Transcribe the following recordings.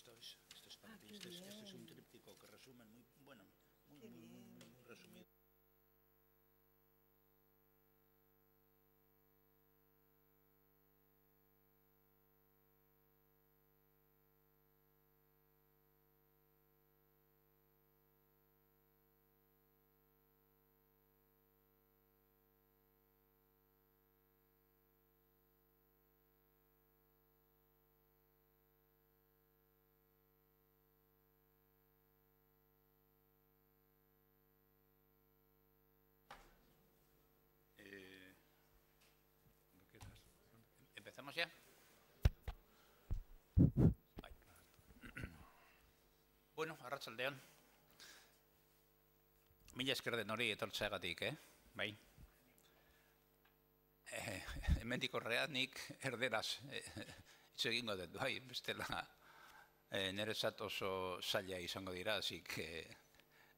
esto es para ti. Este es un tríptico que resumen muy, bueno, muy resumido. ¿Empezamos ya? Bueno, arratsaldeon. Mila esker denori etortzeagatik, bai. Hemendik aurrera nik erderaz hitz egingo dut, bai, bestela niretzat oso zaila izango dira, así que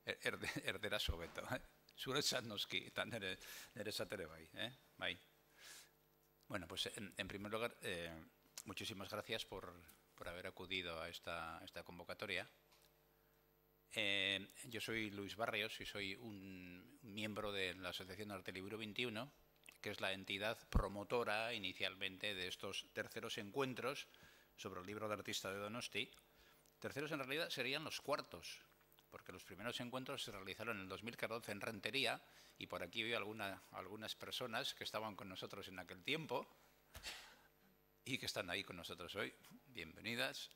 erderaz hobeto. Zuretzat noski, eta niretzat ere bai, bai. Bueno, pues en primer lugar, muchísimas gracias por haber acudido a esta convocatoria. Yo soy Luis Barrios y soy un miembro de la Asociación Arte Libro 21, que es la entidad promotora inicialmente de estos terceros encuentros sobre el libro de artista de Donosti. Terceros en realidad serían los cuartos, porque los primeros encuentros se realizaron en el 2014 en Rentería, y por aquí veo algunas personas que estaban con nosotros en aquel tiempo y que están ahí con nosotros hoy. Bienvenidas.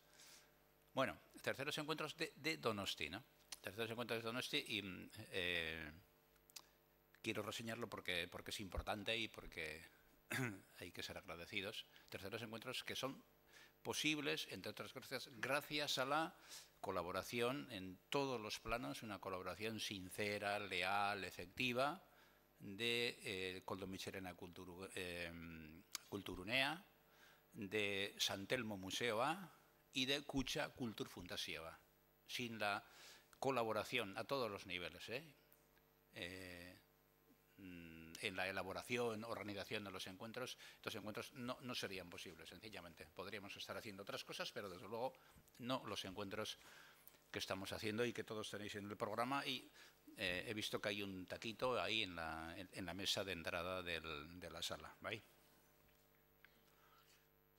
Bueno, terceros encuentros de Donosti, ¿no? Terceros encuentros de Donosti, y quiero reseñarlo porque es importante y porque hay que ser agradecidos. Terceros encuentros que son posibles, entre otras cosas, gracias a la colaboración en todos los planos, una colaboración sincera, leal, efectiva, de Koldo Mitxelena Kulturunea, de Santelmo Museoa y de Kutxa Kultur Fundazioa. Sin la colaboración a todos los niveles, en la elaboración, organización de los encuentros, estos encuentros no serían posibles, sencillamente. Podríamos estar haciendo otras cosas, pero desde luego no los encuentros que estamos haciendo y que todos tenéis en el programa. Y he visto que hay un taquito ahí en la mesa de entrada de la sala, ¿vale?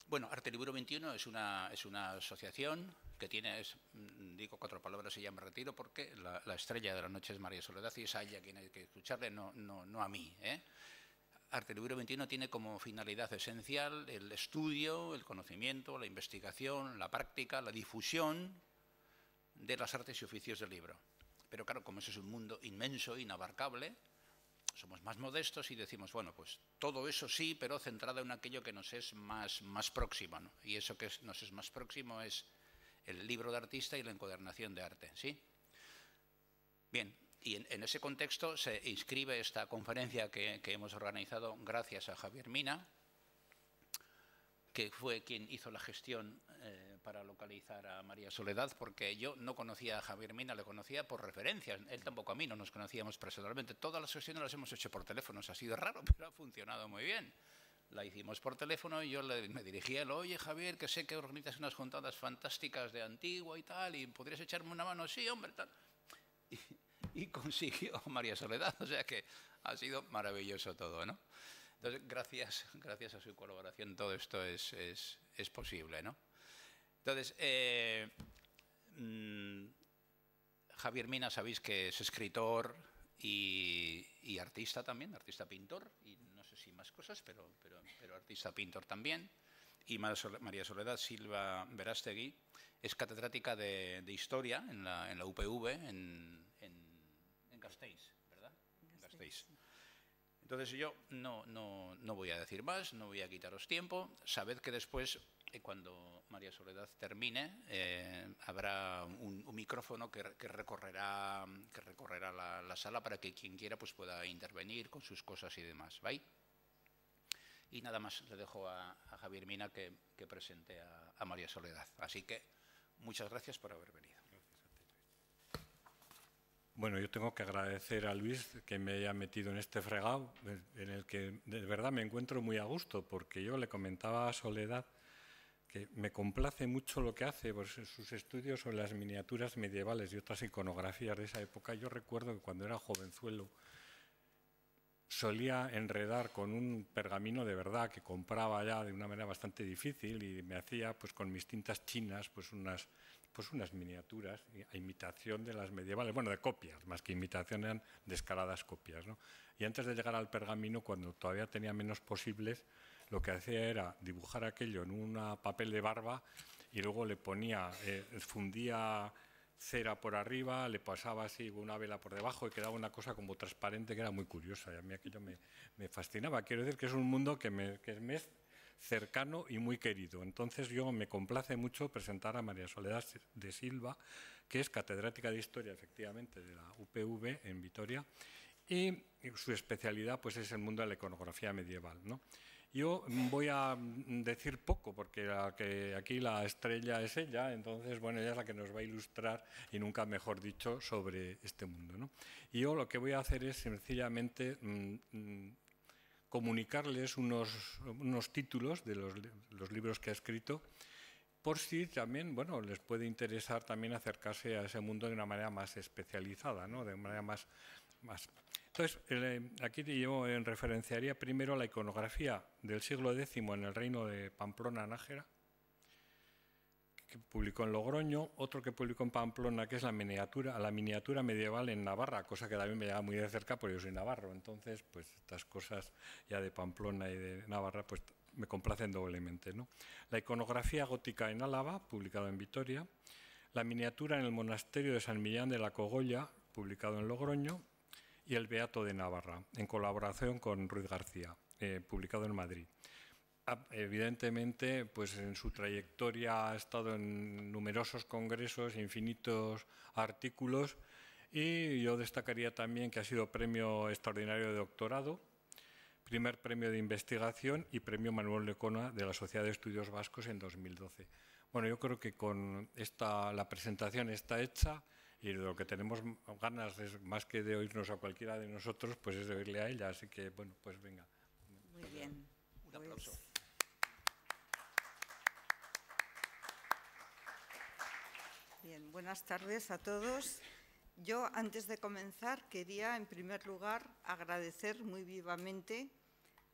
Bueno, Arte Libro 21 es una asociación que tiene, digo 4 palabras y ya me retiro, porque la estrella de la noche es María Soledad y es a ella quien hay que escucharle, no a mí. Arte Libro 21 tiene como finalidad esencial el estudio, el conocimiento, la investigación, la práctica, la difusión de las artes y oficios del libro. Pero claro, como ese es un mundo inmenso, inabarcable, somos más modestos y decimos, bueno, pues todo eso sí, pero centrado en aquello que nos es más próximo, ¿no? Y eso que nos es más próximo es el libro de artista y la encuadernación de arte, ¿sí? Bien, y en ese contexto se inscribe esta conferencia que hemos organizado gracias a Javier Mina, que fue quien hizo la gestión para localizar a María Soledad, porque yo no conocía a Javier Mina, le conocía por referencias. Él tampoco a mí, no nos conocíamos personalmente. Todas las sesiones las hemos hecho por teléfono, ha sido raro, pero ha funcionado muy bien. La hicimos por teléfono y yo me dirigí a él: oye, Javier, que sé que organizas unas juntadas fantásticas de Antigua y tal, y ¿podrías echarme una mano? Sí, hombre, tal. Y consiguió a María Soledad, o sea que ha sido maravilloso todo, ¿no? Entonces, gracias a su colaboración todo esto es posible, ¿no? Entonces, Javier Mina, sabéis que es escritor y artista también, artista pintor, y no sé si más cosas, pero artista pintor también. Y María Soledad Silva Verástegui es catedrática de Historia en la UPV en Gasteiz, ¿verdad? En Gasteiz. Entonces yo no voy a decir más, no voy a quitaros tiempo. Sabed que después, cuando María Soledad termine, habrá un micrófono que recorrerá la sala para que quien quiera pues pueda intervenir con sus cosas y demás, ¿vale? Y nada más, le dejo a Javier Mina que presente a María Soledad. Así que muchas gracias por haber venido. Bueno, yo tengo que agradecer a Luis que me haya metido en este fregado, en el que de verdad me encuentro muy a gusto, porque yo le comentaba a Soledad que me complace mucho lo que hace, pues, sus estudios sobre las miniaturas medievales y otras iconografías de esa época. Yo recuerdo que cuando era jovenzuelo solía enredar con un pergamino de verdad que compraba ya de una manera bastante difícil y me hacía pues con mis tintas chinas pues unas miniaturas a imitación de las medievales, bueno, de copias, más que imitación, eran descaradas copias, ¿no? Y antes de llegar al pergamino, cuando todavía tenía menos posibles, lo que hacía era dibujar aquello en un papel de barba y luego le ponía, fundía cera por arriba, le pasaba así una vela por debajo y quedaba una cosa como transparente que era muy curiosa, y a mí aquello me fascinaba. Quiero decir que es un mundo que me es cercano y muy querido. Entonces yo me complace mucho presentar a María Soledad de Silva, que es catedrática de Historia, efectivamente, de la UPV en Vitoria, y su especialidad pues es el mundo de la iconografía medieval, ¿no? Yo voy a decir poco, porque aquí la estrella es ella, entonces, bueno, ella es la que nos va a ilustrar, y nunca mejor dicho, sobre este mundo, ¿no? Y yo lo que voy a hacer es sencillamente comunicarles unos títulos de los libros que ha escrito, por si también, bueno, les puede interesar también acercarse a ese mundo de una manera más especializada, ¿no? De una manera más. Entonces, aquí yo referenciaría primero la iconografía del siglo X en el reino de Pamplona-Nájera, que publicó en Logroño, otro que publicó en Pamplona, que es la miniatura medieval en Navarra, cosa que también me llama muy de cerca porque yo soy navarro. Entonces, pues estas cosas ya de Pamplona y de Navarra, pues me complacen doblemente, ¿no? La iconografía gótica en Álava, publicado en Vitoria, la miniatura en el monasterio de San Millán de la Cogolla, publicado en Logroño, y el Beato de Navarra, en colaboración con Ruiz García, publicado en Madrid. Evidentemente, pues en su trayectoria ha estado en numerosos congresos, infinitos artículos, y yo destacaría también que ha sido premio extraordinario de doctorado, primer premio de investigación y premio Manuel Lecona de la Sociedad de Estudios Vascos en 2012. Bueno, yo creo que con la presentación está hecha, y lo que tenemos ganas es, más que de oírnos a cualquiera de nosotros, pues es de oírle a ella. Así que, bueno, pues venga. Muy bien. Un aplauso. Bien, buenas tardes a todos. Yo, antes de comenzar, quería, en primer lugar, agradecer muy vivamente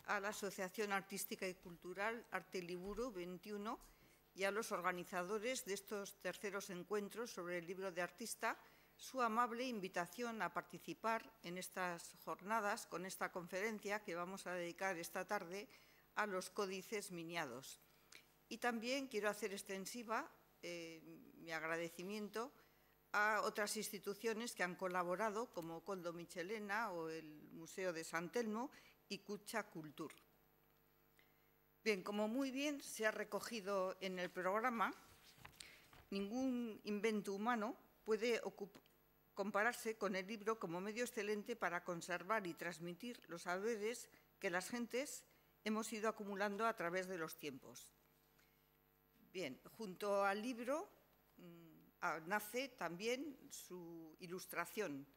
a la Asociación Artística y Cultural Arte Liburu 21 y a los organizadores de estos terceros encuentros sobre el libro de artista su amable invitación a participar en estas jornadas con esta conferencia que vamos a dedicar esta tarde a los códices miniados. Y también quiero hacer extensiva mi agradecimiento a otras instituciones que han colaborado, como Coldo Michelena o el Museo de San Telmo y Cucha Cultur. Bien, como muy bien se ha recogido en el programa, ningún invento humano puede compararse con el libro como medio excelente para conservar y transmitir los saberes que las gentes hemos ido acumulando a través de los tiempos. Bien, junto al libro nace también su ilustración,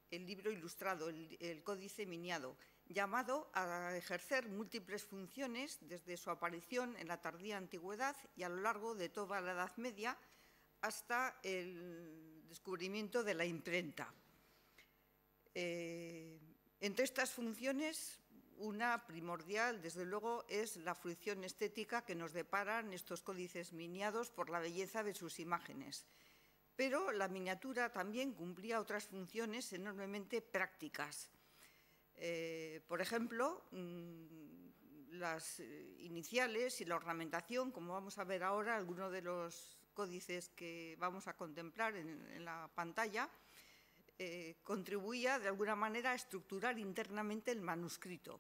el libro ilustrado, el Códice Miniado, llamado a ejercer múltiples funciones desde su aparición en la tardía antigüedad y a lo largo de toda la Edad Media hasta el descubrimiento de la imprenta. Entre estas funciones, una primordial, desde luego, es la fruición estética que nos deparan estos códices miniados por la belleza de sus imágenes. Pero la miniatura también cumplía otras funciones enormemente prácticas. Por ejemplo, las iniciales y la ornamentación, como vamos a ver ahora, algunos de los códices que vamos a contemplar en la pantalla, contribuía de alguna manera a estructurar internamente el manuscrito.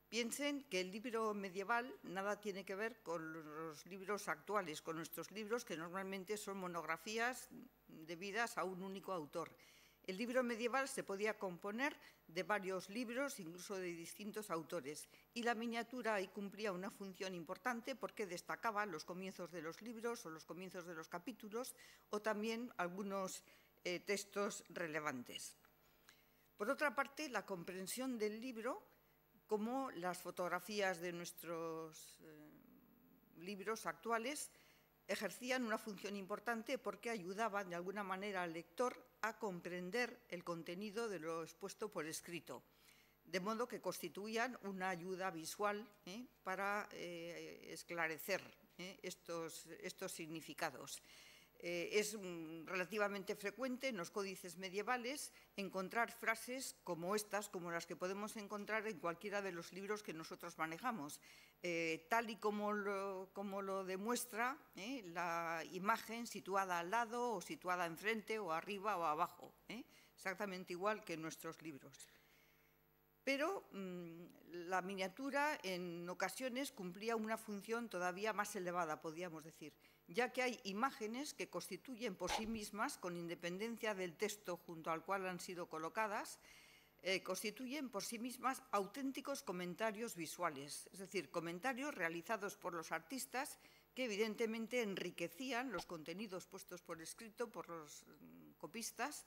Piensen que el libro medieval nada tiene que ver con los libros actuales, con nuestros libros, que normalmente son monografías debidas a un único autor. El libro medieval se podía componer de varios libros, incluso de distintos autores, y la miniatura ahí cumplía una función importante porque destacaba los comienzos de los libros o los comienzos de los capítulos o también algunos textos relevantes. Por otra parte, la comprensión del libro, como las fotografías de nuestros libros actuales, ejercían una función importante porque ayudaban de alguna manera al lector a comprender el contenido de lo expuesto por escrito, de modo que constituían una ayuda visual para esclarecer estos significados. Es relativamente frecuente en los códices medievales encontrar frases como estas, como las que podemos encontrar en cualquiera de los libros que nosotros manejamos, tal y como lo demuestra la imagen situada al lado o situada enfrente o arriba o abajo, exactamente igual que en nuestros libros. Pero la miniatura en ocasiones cumplía una función todavía más elevada, podríamos decir, ya que hay imágenes que constituyen por sí mismas, con independencia del texto junto al cual han sido colocadas, constituyen por sí mismas auténticos comentarios visuales, es decir, comentarios realizados por los artistas que evidentemente enriquecían los contenidos puestos por escrito por los copistas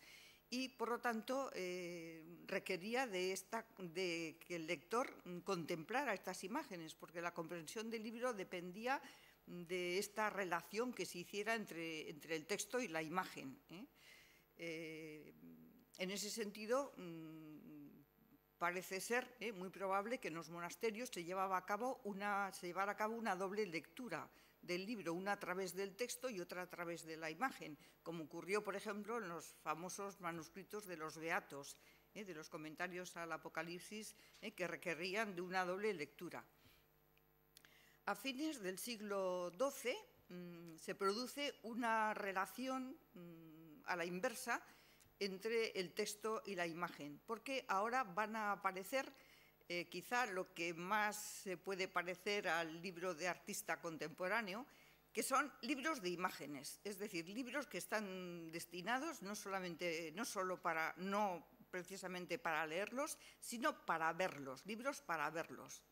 y, por lo tanto, requería de que el lector contemplara estas imágenes, porque la comprensión del libro dependía de esta relación que se hiciera entre el texto y la imagen. En ese sentido, parece ser muy probable que en los monasterios se llevara a cabo una doble lectura del libro, una a través del texto y otra a través de la imagen, como ocurrió, por ejemplo, en los famosos manuscritos de los Beatos, de los comentarios al Apocalipsis, que requerían de una doble lectura. A fines del siglo XII se produce una relación a la inversa entre el texto y la imagen, porque ahora van a aparecer quizá lo que más se puede parecer al libro de artista contemporáneo, que son libros de imágenes, es decir, libros que están destinados no precisamente para leerlos, sino para verlos, libros para verlos.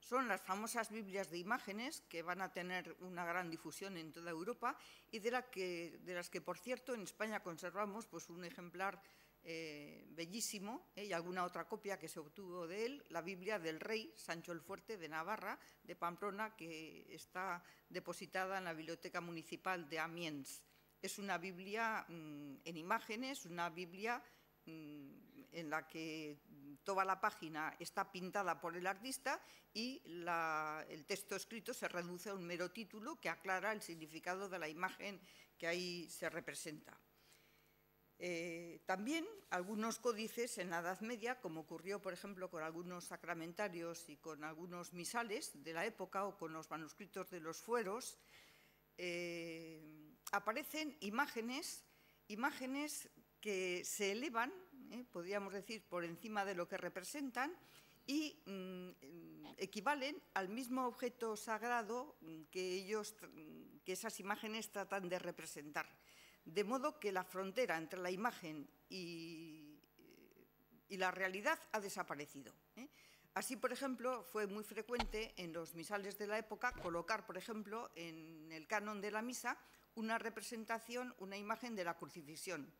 Son las famosas Biblias de imágenes, que van a tener una gran difusión en toda Europa y de las que, por cierto, en España conservamos pues, un ejemplar bellísimo y alguna otra copia que se obtuvo de él, la Biblia del rey Sancho el Fuerte de Navarra, de Pamplona, que está depositada en la Biblioteca Municipal de Amiens. Es una Biblia en imágenes, una Biblia en la que toda la página está pintada por el artista y el texto escrito se reduce a un mero título que aclara el significado de la imagen que ahí se representa. También algunos códices en la Edad Media, como ocurrió, por ejemplo, con algunos sacramentarios y con algunos misales de la época o con los manuscritos de los fueros, aparecen imágenes que se elevan, podríamos decir, por encima de lo que representan y equivalen al mismo objeto sagrado que esas imágenes tratan de representar. De modo que la frontera entre la imagen y la realidad ha desaparecido. Así, por ejemplo, fue muy frecuente en los misales de la época colocar, por ejemplo, en el canon de la misa, una representación, una imagen de la crucifixión,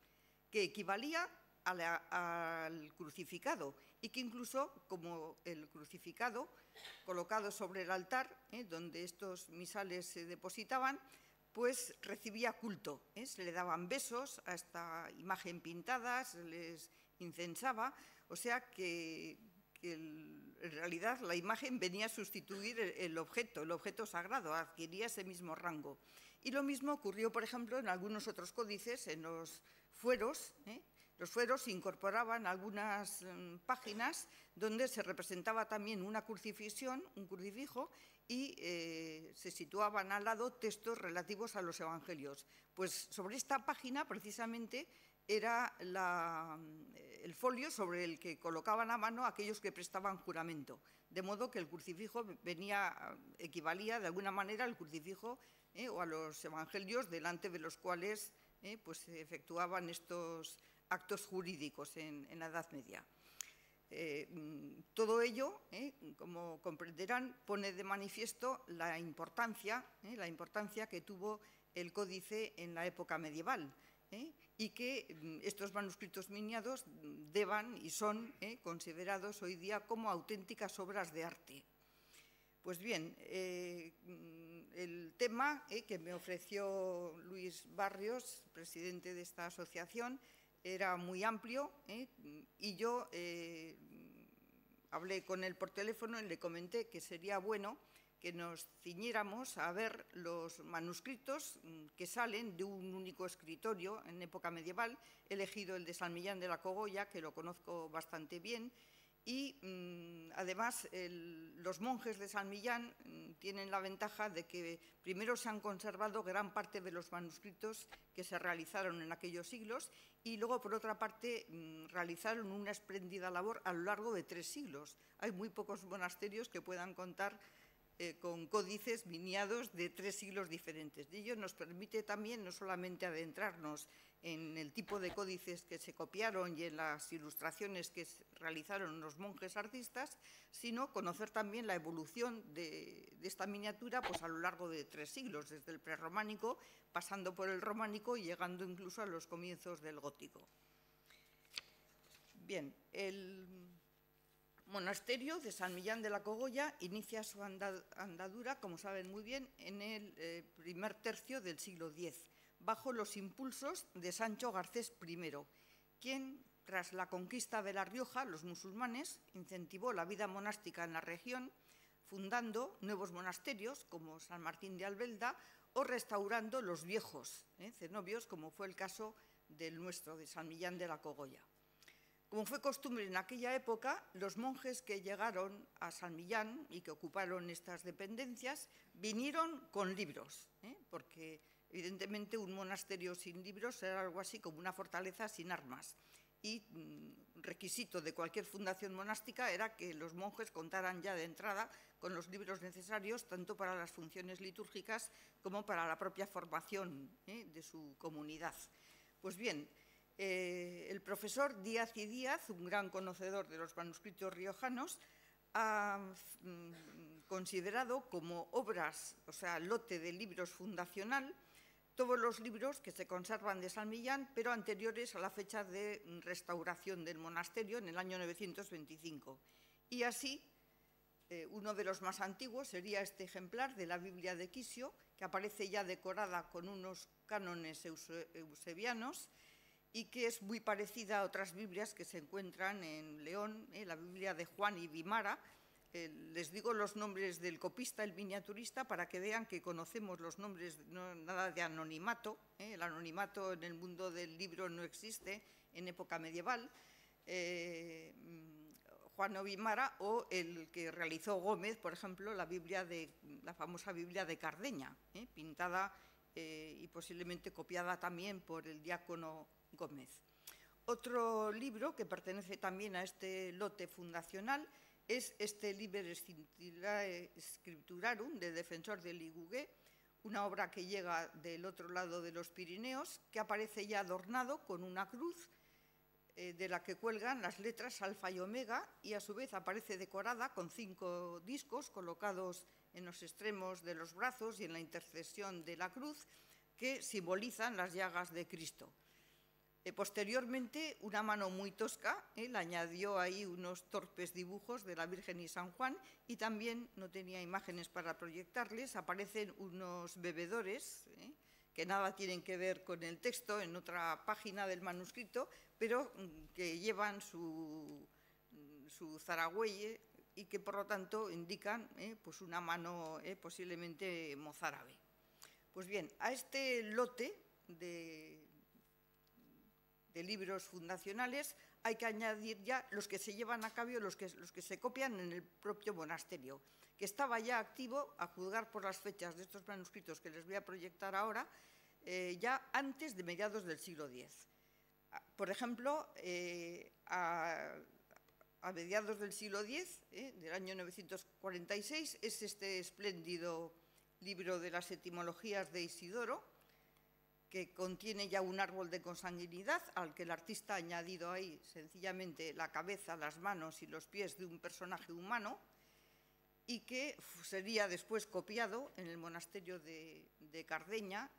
que equivalía al crucificado y que incluso, como el crucificado colocado sobre el altar, donde estos misales se depositaban, pues recibía culto, se le daban besos a esta imagen pintada, se les incensaba, o sea que en realidad la imagen venía a sustituir el objeto sagrado, adquiría ese mismo rango. Y lo mismo ocurrió, por ejemplo, en algunos otros códices, en los fueros. Los fueros incorporaban algunas páginas donde se representaba también una crucifixión, un crucifijo, y se situaban al lado textos relativos a los evangelios. Pues sobre esta página, precisamente, era el folio sobre el que colocaban a mano aquellos que prestaban juramento, de modo que el crucifijo equivalía de alguna manera al crucifijo o a los evangelios delante de los cuales pues se efectuaban estos actos jurídicos en la Edad Media. Todo ello, como comprenderán, pone de manifiesto la importancia que tuvo el códice en la época medieval y que estos manuscritos miniados deban y son considerados hoy día como auténticas obras de arte. Pues bien, el tema que me ofreció Luis Barrios, presidente de esta asociación, era muy amplio y yo hablé con él por teléfono y le comenté que sería bueno que nos ciñéramos a ver los manuscritos que salen de un único escritorio en época medieval. He elegido el de San Millán de la Cogolla, que lo conozco bastante bien, y además los monjes de San Millán tienen la ventaja de que primero se han conservado gran parte de los manuscritos que se realizaron en aquellos siglos y luego, por otra parte, realizaron una espléndida labor a lo largo de 3 siglos. Hay muy pocos monasterios que puedan contar con códices miniados de 3 siglos diferentes. Y ello nos permite también no solamente adentrarnos en el tipo de códices que se copiaron y en las ilustraciones que realizaron los monjes artistas, sino conocer también la evolución de esta miniatura pues, a lo largo de 3 siglos, desde el prerrománico, pasando por el románico y llegando incluso a los comienzos del gótico. Bien, el monasterio de San Millán de la Cogolla inicia su andadura, como saben muy bien, en el primer tercio del siglo X, bajo los impulsos de Sancho Garcés I, quien, tras la conquista de La Rioja, los musulmanes, incentivó la vida monástica en la región, fundando nuevos monasterios como San Martín de Albelda o restaurando los viejos cenobios, como fue el caso del nuestro, de San Millán de la Cogolla. Como fue costumbre en aquella época, los monjes que llegaron a San Millán y que ocuparon estas dependencias vinieron con libros, porque evidentemente un monasterio sin libros era algo así como una fortaleza sin armas. Y requisito de cualquier fundación monástica era que los monjes contaran ya de entrada con los libros necesarios tanto para las funciones litúrgicas como para la propia formación de su comunidad. Pues bien, el profesor Díaz y Díaz, un gran conocedor de los manuscritos riojanos, ha considerado como obras, o sea, lote de libros fundacional, todos los libros que se conservan de San Millán, pero anteriores a la fecha de restauración del monasterio en el año 925. Y así, uno de los más antiguos sería este ejemplar de la Biblia de Quisio, que aparece ya decorada con unos cánones eusebianos, y que es muy parecida a otras Biblias que se encuentran en León, la Biblia de Juan y Vimara. Les digo los nombres del copista, el miniaturista, para que vean que conocemos los nombres, no, nada de anonimato. El anonimato en el mundo del libro no existe en época medieval. Juan Ovimara o el que realizó Gómez, por ejemplo, la famosa Biblia de Cardeña, pintada y posiblemente copiada también por el diácono Gómez. Otro libro que pertenece también a este lote fundacional es este Liber Scripturarum de Defensor de Ligugé, una obra que llega del otro lado de los Pirineos, que aparece ya adornado con una cruz de la que cuelgan las letras alfa y omega, y a su vez aparece decorada con 5 discos colocados en los extremos de los brazos y en la intercesión de la cruz, que simbolizan las llagas de Cristo. Posteriormente, una mano muy tosca le añadió ahí unos torpes dibujos de la Virgen y San Juan, y también, no tenía imágenes para proyectarles, aparecen unos bebedores que nada tienen que ver con el texto en otra página del manuscrito, pero que llevan su zaragüelle y que por lo tanto indican pues una mano posiblemente mozárabe. Pues bien, a este lote de libros fundacionales hay que añadir ya los que se llevan a cabo, los que se copian en el propio monasterio, que estaba ya activo, a juzgar por las fechas de estos manuscritos que les voy a proyectar ahora, ya antes de mediados del siglo X. Por ejemplo, a mediados del siglo X, del año 946, es este espléndido libro de las etimologías de Isidoro, que contiene ya un árbol de consanguinidad al que el artista ha añadido ahí sencillamente la cabeza, las manos y los pies de un personaje humano, y que sería después copiado en el monasterio de Cardeña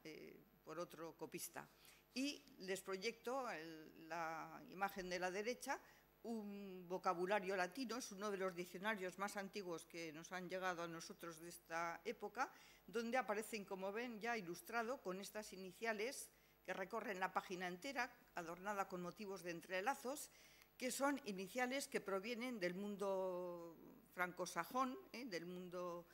por otro copista. Y les proyecto la imagen de la derecha, un vocabulario latino, es uno de los diccionarios más antiguos que nos han llegado a nosotros de esta época, donde aparecen, como ven, ya ilustrado con estas iniciales que recorren la página entera, adornada con motivos de entrelazos, que son iniciales que provienen del mundo francosajón, del mundo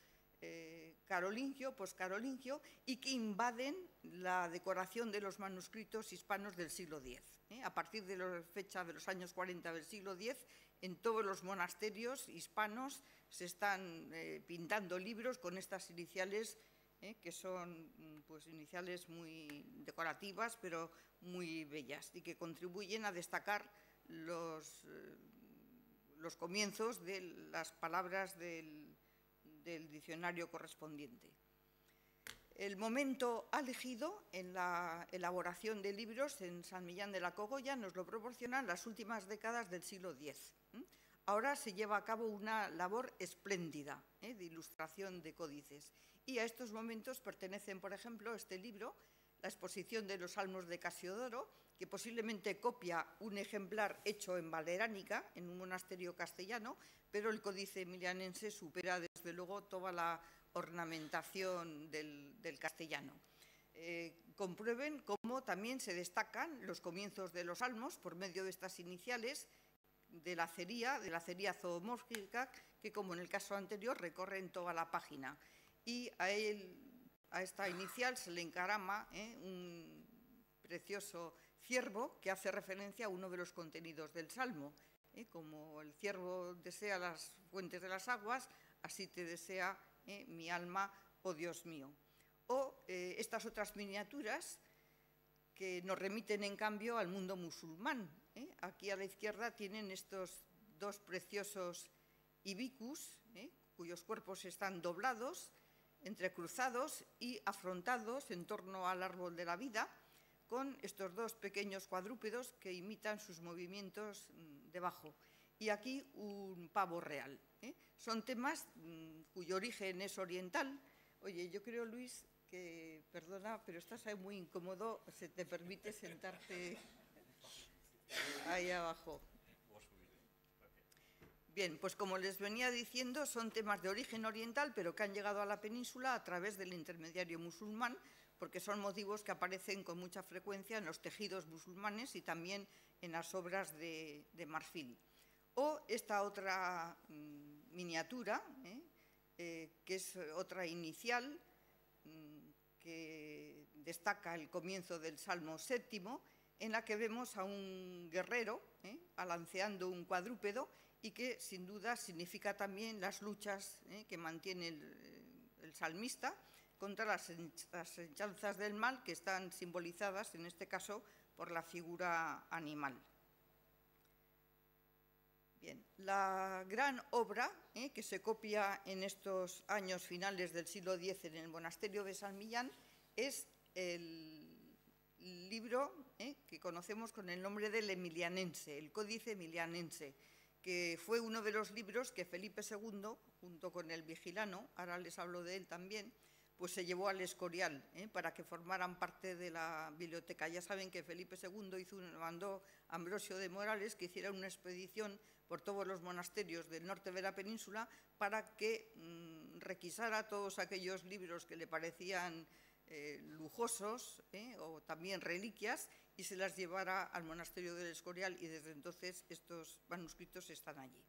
carolingio, poscarolingio, y que invaden la decoración de los manuscritos hispanos del siglo X. A partir de la fecha de los años 40 del siglo X, en todos los monasterios hispanos se están pintando libros con estas iniciales, que son pues, iniciales muy decorativas, pero muy bellas, y que contribuyen a destacar los comienzos de las palabras del diccionario correspondiente. El momento elegido en la elaboración de libros en San Millán de la Cogolla nos lo proporcionan las últimas décadas del siglo X. Ahora se lleva a cabo una labor espléndida de ilustración de códices. Y a estos momentos pertenecen, por ejemplo, este libro, la exposición de los Salmos de Casiodoro, que posiblemente copia un ejemplar hecho en Valeránica, en un monasterio castellano, pero el códice emilianense supera desde luego toda la ornamentación del castellano. Comprueben cómo también se destacan los comienzos de los salmos por medio de estas iniciales de la cería zoomórfica, que como en el caso anterior recorren toda la página. Y a esta inicial se le encarama un precioso ciervo que hace referencia a uno de los contenidos del Salmo. Como el ciervo desea las fuentes de las aguas, así te desea mi alma, oh Dios mío. O estas otras miniaturas que nos remiten en cambio al mundo musulmán. Aquí a la izquierda tienen estos dos preciosos ibicus, cuyos cuerpos están doblados, entrecruzados y afrontados en torno al árbol de la vida, con estos dos pequeños cuadrúpedos que imitan sus movimientos debajo. Y aquí un pavo real. Son temas cuyo origen es oriental. Oye, yo creo, Luis, que, perdona, pero estás ahí muy incómodo, ¿se te permite sentarte ahí abajo? Bien, pues como les venía diciendo, son temas de origen oriental, pero que han llegado a la península a través del intermediario musulmán, porque son motivos que aparecen con mucha frecuencia en los tejidos musulmanes y también en las obras de marfil. O esta otra miniatura, que es otra inicial, que destaca el comienzo del Salmo VII, en la que vemos a un guerrero alanceando un cuadrúpedo y que sin duda significa también las luchas que mantiene el salmista contra las asechanzas del mal, que están simbolizadas en este caso por la figura animal. Bien, la gran obra que se copia en estos años finales del siglo X en el monasterio de San Millán es el libro que conocemos con el nombre del Emilianense, el Códice Emilianense, que fue uno de los libros que Felipe II, junto con el Vigilano, ahora les hablo de él también, pues se llevó al Escorial para que formaran parte de la biblioteca. Ya saben que Felipe II mandó a Ambrosio de Morales que hiciera una expedición por todos los monasterios del norte de la península para que requisara todos aquellos libros que le parecían lujosos o también reliquias y se las llevara al monasterio del Escorial, y desde entonces estos manuscritos están allí.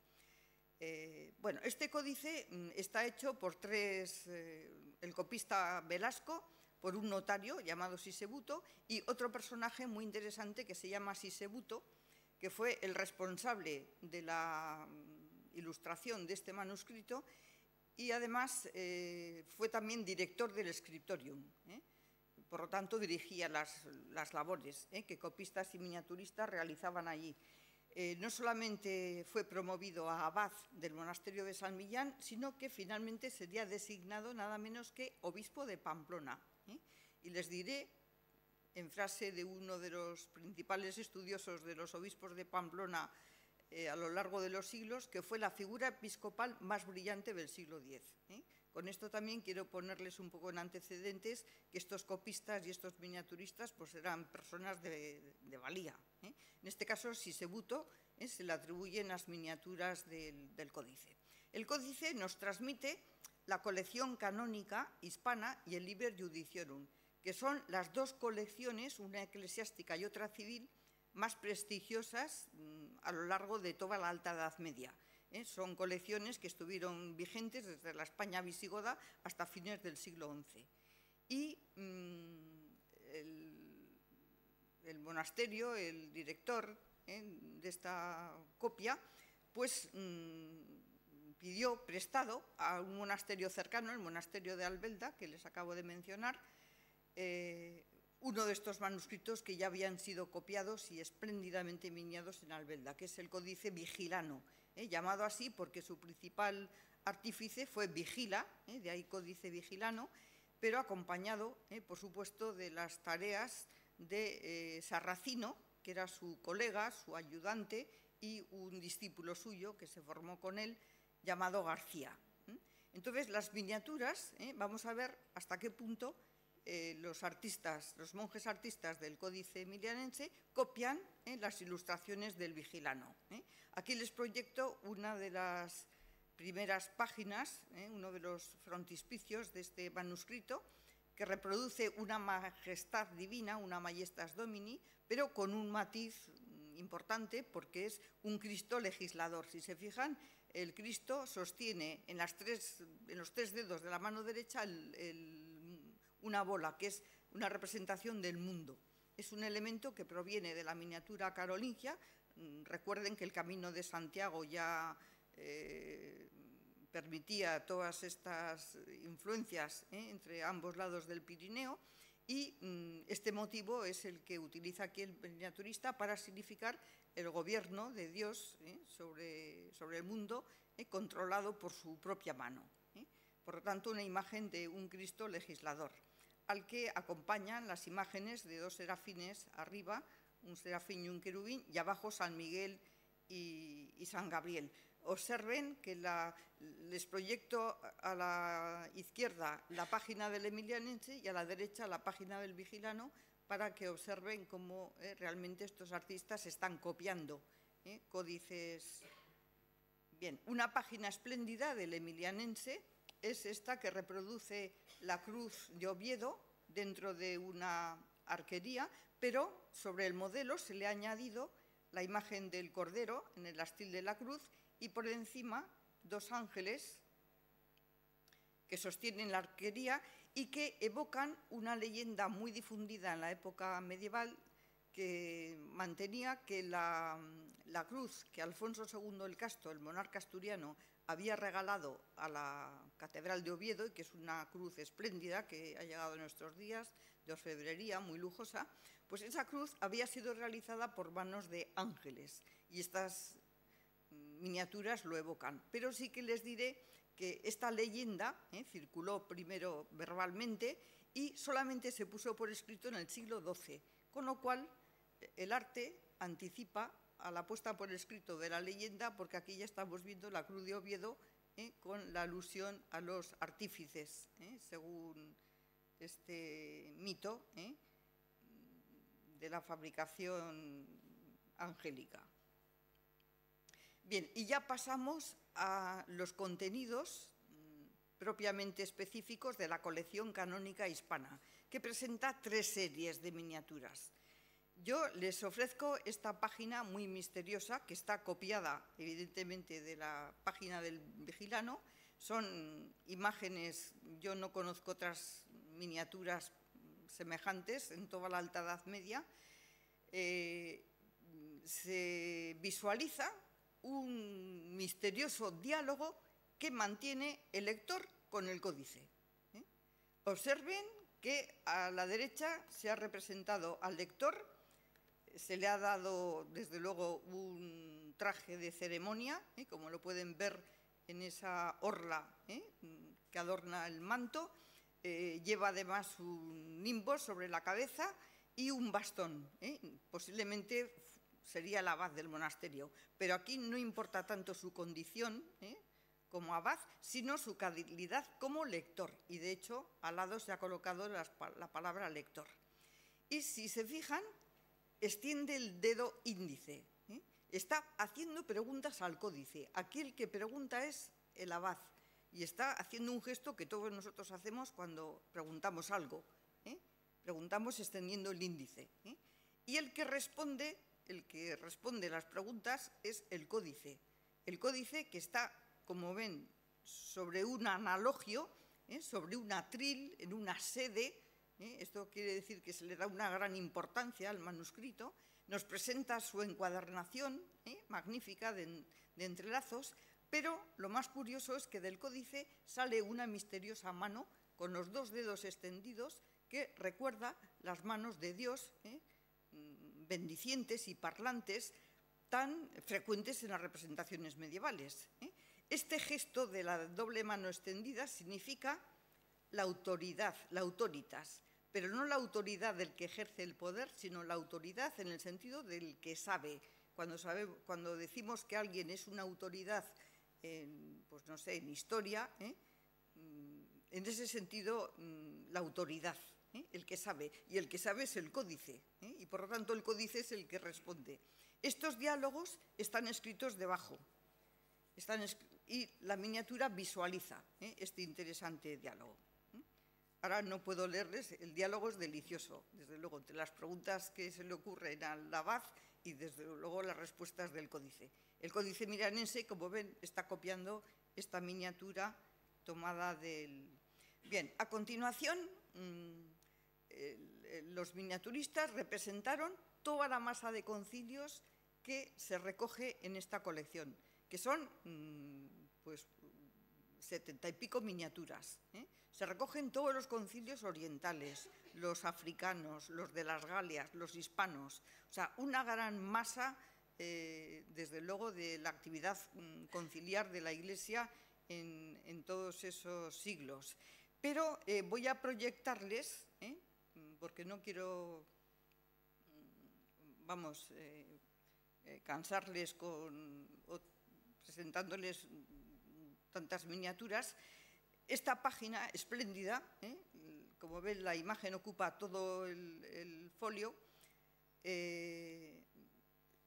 Bueno, este códice está hecho por el copista Velasco, por un notario llamado Sisebuto y otro personaje muy interesante que se llama Sisebuto, que fue el responsable de la ilustración de este manuscrito y además fue también director del scriptorium. Por lo tanto, dirigía las labores que copistas y miniaturistas realizaban allí. No solamente fue promovido a abad del monasterio de San Millán, sino que finalmente sería designado nada menos que obispo de Pamplona. Y les diré, en frase de uno de los principales estudiosos de los obispos de Pamplona a lo largo de los siglos, que fue la figura episcopal más brillante del siglo X. Con esto también quiero ponerles un poco en antecedentes que estos copistas y estos miniaturistas pues eran personas de valía. En este caso, Sisebuto se le atribuyen las miniaturas del códice. El códice nos transmite la colección canónica hispana y el Liber Judiciorum, que son las dos colecciones, una eclesiástica y otra civil, más prestigiosas a lo largo de toda la Alta Edad Media. Son colecciones que estuvieron vigentes desde la España visigoda hasta fines del siglo XI. Y el monasterio, el director de esta copia, pues pidió prestado a un monasterio cercano, el monasterio de Albelda, que les acabo de mencionar, uno de estos manuscritos que ya habían sido copiados y espléndidamente miniados en Albelda, que es el Códice Vigilano, llamado así porque su principal artífice fue Vigila, de ahí Códice Vigilano, pero acompañado, por supuesto, de las tareas de Sarracino, que era su colega, su ayudante y un discípulo suyo que se formó con él, llamado García. Entonces, las miniaturas, vamos a ver hasta qué punto los monjes artistas del Códice Emilianense copian las ilustraciones del Vigilano. Aquí les proyecto una de las primeras páginas, uno de los frontispicios de este manuscrito, que reproduce una majestad divina, una majestas domini, pero con un matiz importante porque es un Cristo legislador. Si se fijan, el Cristo sostiene en los tres dedos de la mano derecha una bola, que es una representación del mundo. Es un elemento que proviene de la miniatura carolingia. Recuerden que el Camino de Santiago ya permitía todas estas influencias entre ambos lados del Pirineo, y este motivo es el que utiliza aquí el miniaturista para significar el gobierno de Dios sobre el mundo, controlado por su propia mano. Por lo tanto, una imagen de un Cristo legislador, al que acompañan las imágenes de dos serafines arriba, un serafín y un querubín, y abajo San Miguel y San Gabriel. Observen que les proyecto a la izquierda la página del Emilianense y a la derecha la página del Vigilano, para que observen cómo realmente estos artistas están copiando códices. Bien, una página espléndida del Emilianense es esta, que reproduce la cruz de Oviedo dentro de una arquería, pero sobre el modelo se le ha añadido la imagen del Cordero en el astil de la cruz y por encima dos ángeles que sostienen la arquería y que evocan una leyenda muy difundida en la época medieval, que mantenía que la cruz que Alfonso II el Casto, el monarca asturiano, había regalado a la Catedral de Oviedo, y que es una cruz espléndida que ha llegado en nuestros días, de orfebrería muy lujosa, pues esa cruz había sido realizada por manos de ángeles, y estas miniaturas lo evocan. Pero sí que les diré que esta leyenda circuló primero verbalmente y solamente se puso por escrito en el siglo XII, con lo cual el arte anticipa a la puesta por escrito de la leyenda, porque aquí ya estamos viendo la cruz de Oviedo con la alusión a los artífices, según este mito de la fabricación angélica. Bien, y ya pasamos a los contenidos propiamente específicos de la colección canónica hispana, que presenta 3 series de miniaturas. Yo les ofrezco esta página muy misteriosa, que está copiada evidentemente de la página del Vigilano. Son imágenes, yo no conozco otras miniaturas semejantes en toda la Alta Edad Media. Se visualiza un misterioso diálogo que mantiene el lector con el códice. Observen que a la derecha se ha representado al lector, se le ha dado desde luego un traje de ceremonia, como lo pueden ver en esa orla que adorna el manto, lleva además un nimbo sobre la cabeza y un bastón, posiblemente sería el abad del monasterio, pero aquí no importa tanto su condición como abad, sino su calidad como lector. Y de hecho, al lado se ha colocado la palabra lector. Y si se fijan, extiende el dedo índice. Está haciendo preguntas al códice. Aquí el que pregunta es el abad. Y está haciendo un gesto que todos nosotros hacemos cuando preguntamos algo. Preguntamos extendiendo el índice. Y el que responde las preguntas es el códice. El códice que está, como ven, sobre un analogio, sobre un atril, en una sede. Esto quiere decir que se le da una gran importancia al manuscrito. Nos presenta su encuadernación magnífica de entrelazos, pero lo más curioso es que del códice sale una misteriosa mano con los 2 dedos extendidos que recuerda las manos de Dios, bendicientes y parlantes, tan frecuentes en las representaciones medievales. Este gesto de la doble mano extendida significa la autoridad, la autoritas, pero no la autoridad del que ejerce el poder, sino la autoridad en el sentido del que sabe. Cuando decimos que alguien es una autoridad pues no sé, en historia, en ese sentido la autoridad, el que sabe, y el que sabe es el códice, y por lo tanto el códice es el que responde. Estos diálogos están escritos debajo, y la miniatura visualiza este interesante diálogo. Ahora no puedo leerles, el diálogo es delicioso, desde luego, entre las preguntas que se le ocurren al abad y desde luego las respuestas del códice. El códice milanense, como ven, está copiando esta miniatura tomada del... Bien, a continuación, los miniaturistas representaron toda la masa de concilios que se recoge en esta colección, que son pues 70 y pico miniaturas. Se recogen todos los concilios orientales, los africanos, los de las Galias, los hispanos, o sea, una gran masa, desde luego, de la actividad conciliar de la Iglesia en todos esos siglos. Pero voy a proyectarles, porque no quiero, cansarles presentándoles tantas miniaturas. Esta página espléndida, como ven, la imagen ocupa todo el folio,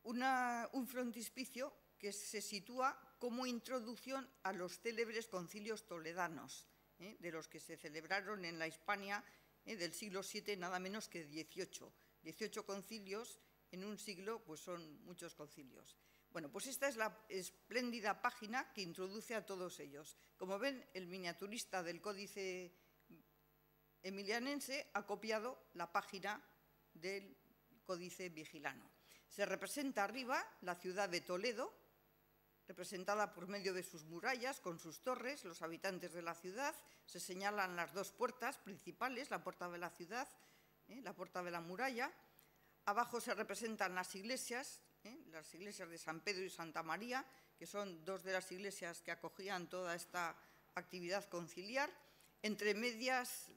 un frontispicio que se sitúa como introducción a los célebres concilios toledanos, de los que se celebraron en la Hispania del siglo VII, nada menos que 18. 18 concilios en un siglo, pues son muchos concilios. Bueno, pues esta es la espléndida página que introduce a todos ellos. Como ven, el miniaturista del Códice Emilianense ha copiado la página del Códice Vigilano. Se representa arriba la ciudad de Toledo, representada por medio de sus murallas, con sus torres, los habitantes de la ciudad. Se señalan las 2 puertas principales, la puerta de la ciudad, la puerta de la muralla. Abajo se representan las iglesias de San Pedro y Santa María, que son 2 de las iglesias que acogían toda esta actividad conciliar. Entre medias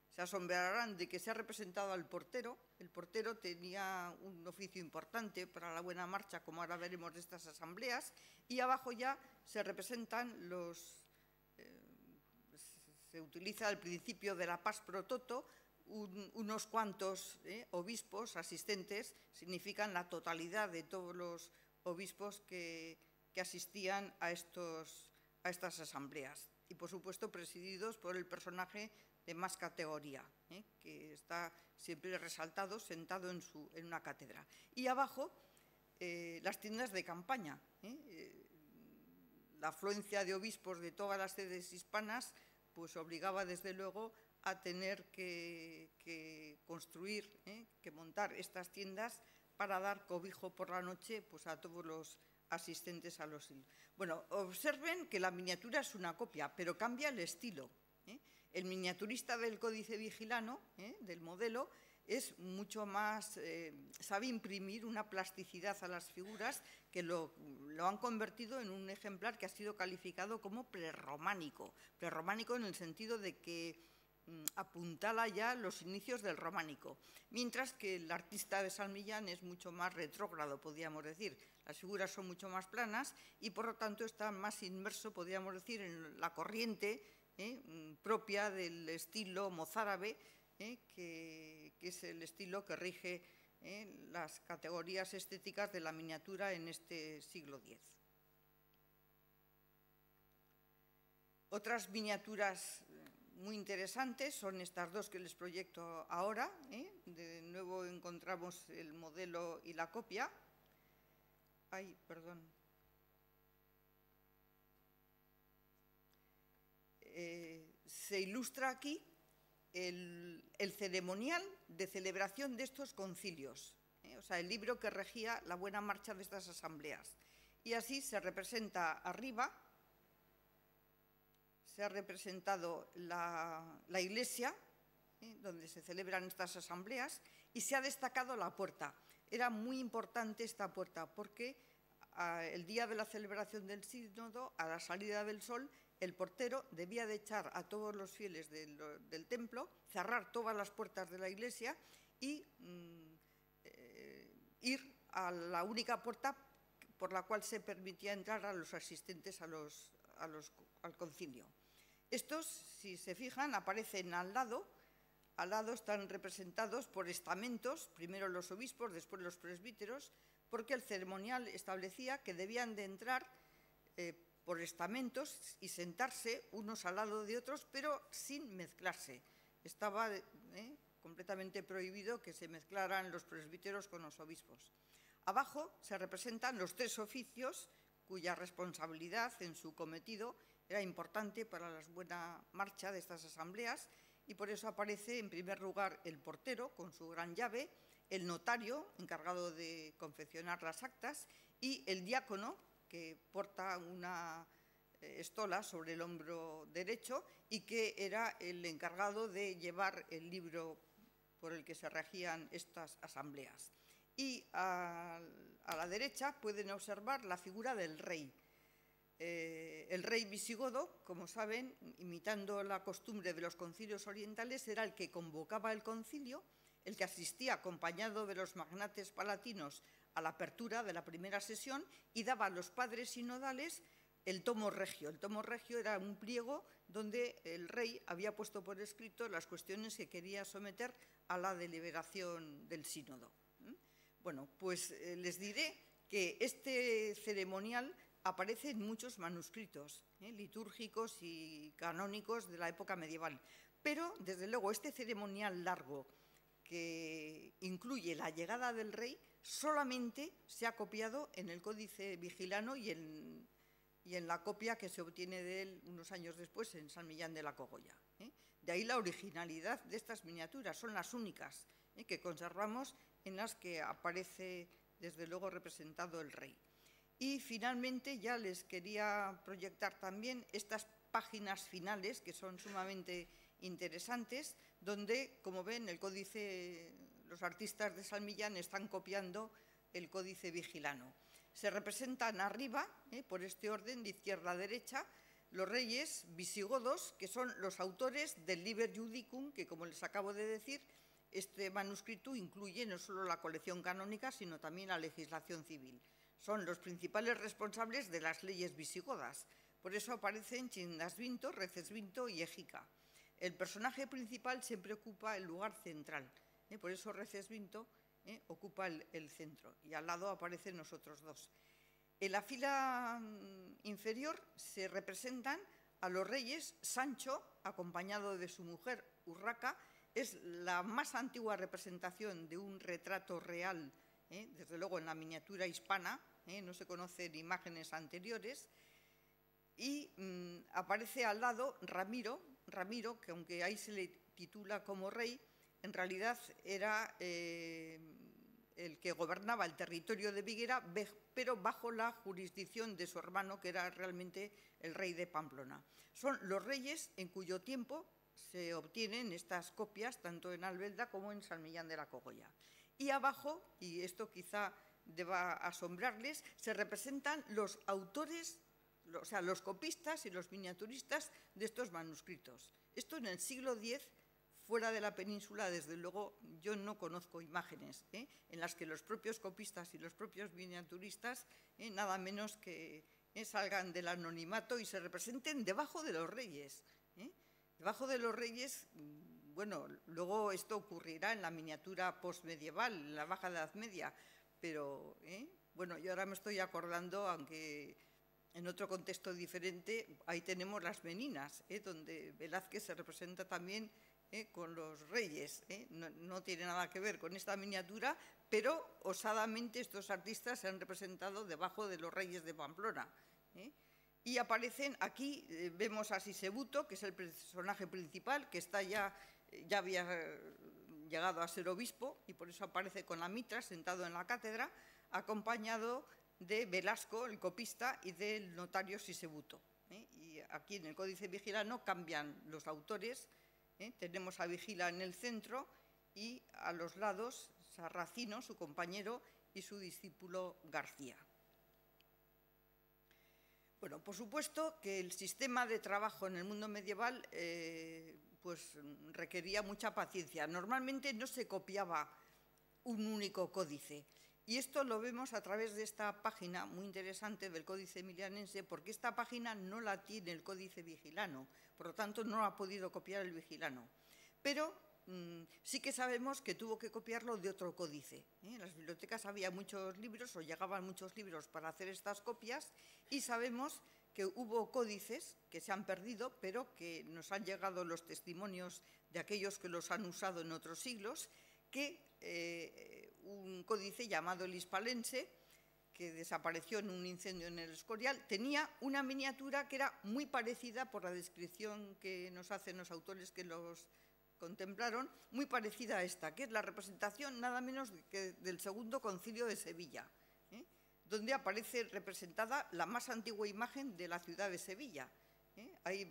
se asombrarán de que se ha representado al portero. El portero tenía un oficio importante para la buena marcha, como ahora veremos, de estas asambleas. Y abajo ya se representan se utiliza el principio de la pars pro toto. Unos cuantos obispos asistentes significan la totalidad de todos los obispos que asistían a estas asambleas. Y, por supuesto, presididos por el personaje de más categoría, que está siempre resaltado, sentado en una cátedra. Y abajo, las tiendas de campaña. La afluencia de obispos de todas las sedes hispanas pues obligaba, desde luego, a tener que construir, que montar estas tiendas para dar cobijo por la noche pues, a todos los asistentes a los siglos. Bueno, observen que la miniatura es una copia, pero cambia el estilo. El miniaturista del Códice Vigilano, del modelo, es mucho más, sabe imprimir una plasticidad a las figuras que lo han convertido en un ejemplar que ha sido calificado como prerrománico. Prerrománico en el sentido de que apuntala ya los inicios del románico, mientras que el artista de San Millán es mucho más retrógrado, podríamos decir. Las figuras son mucho más planas y, por lo tanto, está más inmerso, podríamos decir, en la corriente propia del estilo mozárabe, que es el estilo que rige las categorías estéticas de la miniatura en este siglo X. Otras miniaturas muy interesantes son estas dos que les proyecto ahora. De nuevo encontramos el modelo y la copia. Ay, perdón. Se ilustra aquí el ceremonial de celebración de estos concilios, o sea, el libro que regía la buena marcha de estas asambleas. Y así se representa arriba. Se ha representado la iglesia, donde se celebran estas asambleas, y se ha destacado la puerta. Era muy importante esta puerta porque el día de la celebración del sínodo, a la salida del sol, el portero debía de echar a todos los fieles del templo, cerrar todas las puertas de la iglesia y ir a la única puerta por la cual se permitía entrar a los asistentes al concilio. Estos, si se fijan, aparecen al lado. Al lado están representados por estamentos, primero los obispos, después los presbíteros, porque el ceremonial establecía que debían de entrar por estamentos y sentarse unos al lado de otros, pero sin mezclarse. Estaba completamente prohibido que se mezclaran los presbíteros con los obispos. Abajo se representan los tres oficios cuya responsabilidad en su cometido era importante para la buena marcha de estas asambleas, y por eso aparece en primer lugar el portero con su gran llave, el notario encargado de confeccionar las actas y el diácono que porta una estola sobre el hombro derecho y que era el encargado de llevar el libro por el que se regían estas asambleas. Y a la derecha pueden observar la figura del rey. El rey visigodo, como saben, imitando la costumbre de los concilios orientales, era el que convocaba el concilio, el que asistía acompañado de los magnates palatinos a la apertura de la primera sesión y daba a los padres sinodales el tomo regio. El tomo regio era un pliego donde el rey había puesto por escrito las cuestiones que quería someter a la deliberación del sínodo. Bueno, pues les diré que este ceremonial aparece en muchos manuscritos litúrgicos y canónicos de la época medieval, pero desde luego este ceremonial largo que incluye la llegada del rey solamente se ha copiado en el Códice Vigilano y en la copia que se obtiene de él unos años después en San Millán de la Cogolla. De ahí la originalidad de estas miniaturas, son las únicas que conservamos en las que aparece desde luego representado el rey. Y finalmente ya les quería proyectar también estas páginas finales que son sumamente interesantes, donde, como ven, los artistas de San Millán están copiando el Códice Vigilano. Se representan arriba, por este orden de izquierda a derecha, los reyes visigodos, que son los autores del Liber Judicum, que, como les acabo de decir, este manuscrito incluye no solo la colección canónica, sino también la legislación civil. Son los principales responsables de las leyes visigodas. Por eso aparecen Chindasvinto, Recesvinto y Egica. El personaje principal siempre ocupa el lugar central. Por eso Recesvinto ocupa el centro. Y al lado aparecen los otros dos. En la fila inferior se representan a los reyes. Sancho, acompañado de su mujer Urraca, es la más antigua representación de un retrato real, desde luego en la miniatura hispana, no se conocen imágenes anteriores, y aparece al lado Ramiro, que aunque ahí se le titula como rey, en realidad era el que gobernaba el territorio de Viguera, pero bajo la jurisdicción de su hermano, que era realmente el rey de Pamplona. Son los reyes en cuyo tiempo se obtienen estas copias, tanto en Albelda como en San Millán de la Cogolla. Y abajo, y esto quizá deba asombrarles, se representan los autores, o sea, los copistas y los miniaturistas de estos manuscritos. Esto en el siglo X, fuera de la península, desde luego, yo no conozco imágenes en las que los propios copistas y los propios miniaturistas, nada menos que salgan del anonimato y se representen debajo de los reyes. Debajo de los reyes, bueno, luego esto ocurrirá en la miniatura postmedieval, en la Baja Edad Media, pero, bueno, yo ahora me estoy acordando, aunque en otro contexto diferente, ahí tenemos las Meninas, donde Velázquez se representa también con los reyes. No tiene nada que ver con esta miniatura, pero osadamente estos artistas se han representado debajo de los reyes de Pamplona. Y aparecen aquí, vemos a Sisebuto, que es el personaje principal, que está ya había llegado a ser obispo, y por eso aparece con la mitra, sentado en la cátedra, acompañado de Velasco, el copista, y del notario Sisebuto. Y aquí en el Códice Vigilano cambian los autores. Tenemos a Vigila en el centro y a los lados Sarracino, su compañero, y su discípulo García. Bueno, por supuesto que el sistema de trabajo en el mundo medieval pues requería mucha paciencia. Normalmente no se copiaba un único códice. Y esto lo vemos a través de esta página muy interesante del Códice Emilianense, porque esta página no la tiene el Códice Vigilano, por lo tanto no ha podido copiar el Vigilano. Pero sí que sabemos que tuvo que copiarlo de otro códice. En las bibliotecas había muchos libros, o llegaban muchos libros para hacer estas copias, y sabemos que hubo códices que se han perdido, pero que nos han llegado los testimonios de aquellos que los han usado en otros siglos, que un códice llamado el Hispalense, que desapareció en un incendio en el Escorial, tenía una miniatura que era muy parecida, por la descripción que nos hacen los autores que los contemplaron, muy parecida a esta, que es la representación nada menos que del Segundo Concilio de Sevilla, donde aparece representada la más antigua imagen de la ciudad de Sevilla. Ahí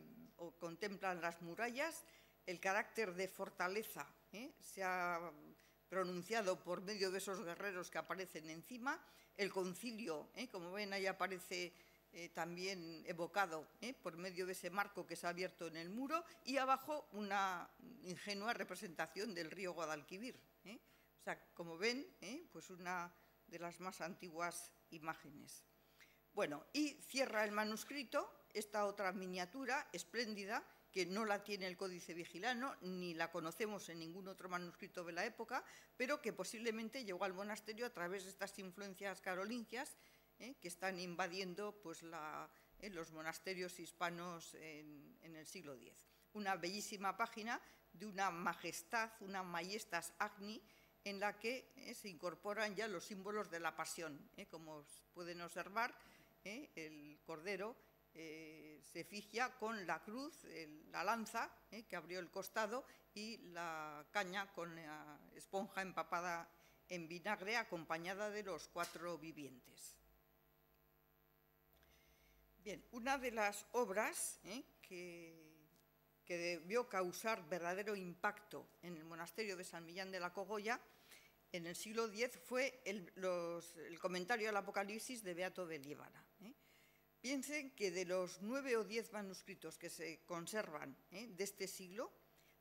contemplan las murallas, el carácter de fortaleza se ha pronunciado por medio de esos guerreros que aparecen encima. El concilio, como ven, ahí aparece también evocado por medio de ese marco que se ha abierto en el muro, y abajo una ingenua representación del río Guadalquivir. O sea, como ven, pues una de las más antiguas imágenes. Bueno, y cierra el manuscrito esta otra miniatura espléndida, que no la tiene el Códice Vigilano, ni la conocemos en ningún otro manuscrito de la época, pero que posiblemente llegó al monasterio a través de estas influencias carolingias que están invadiendo pues, los monasterios hispanos en el siglo X. Una bellísima página de una majestad, una majestas agni, en la que se incorporan ya los símbolos de la pasión. Como pueden observar, el cordero se efigia con la cruz, la lanza que abrió el costado, y la caña con la esponja empapada en vinagre, acompañada de los 4 vivientes. Bien, una de las obras que debió causar verdadero impacto en el monasterio de San Millán de la Cogolla en el siglo X fue el comentario al Apocalipsis de Beato de Liébana. Piensen que de los 9 o 10 manuscritos que se conservan de este siglo,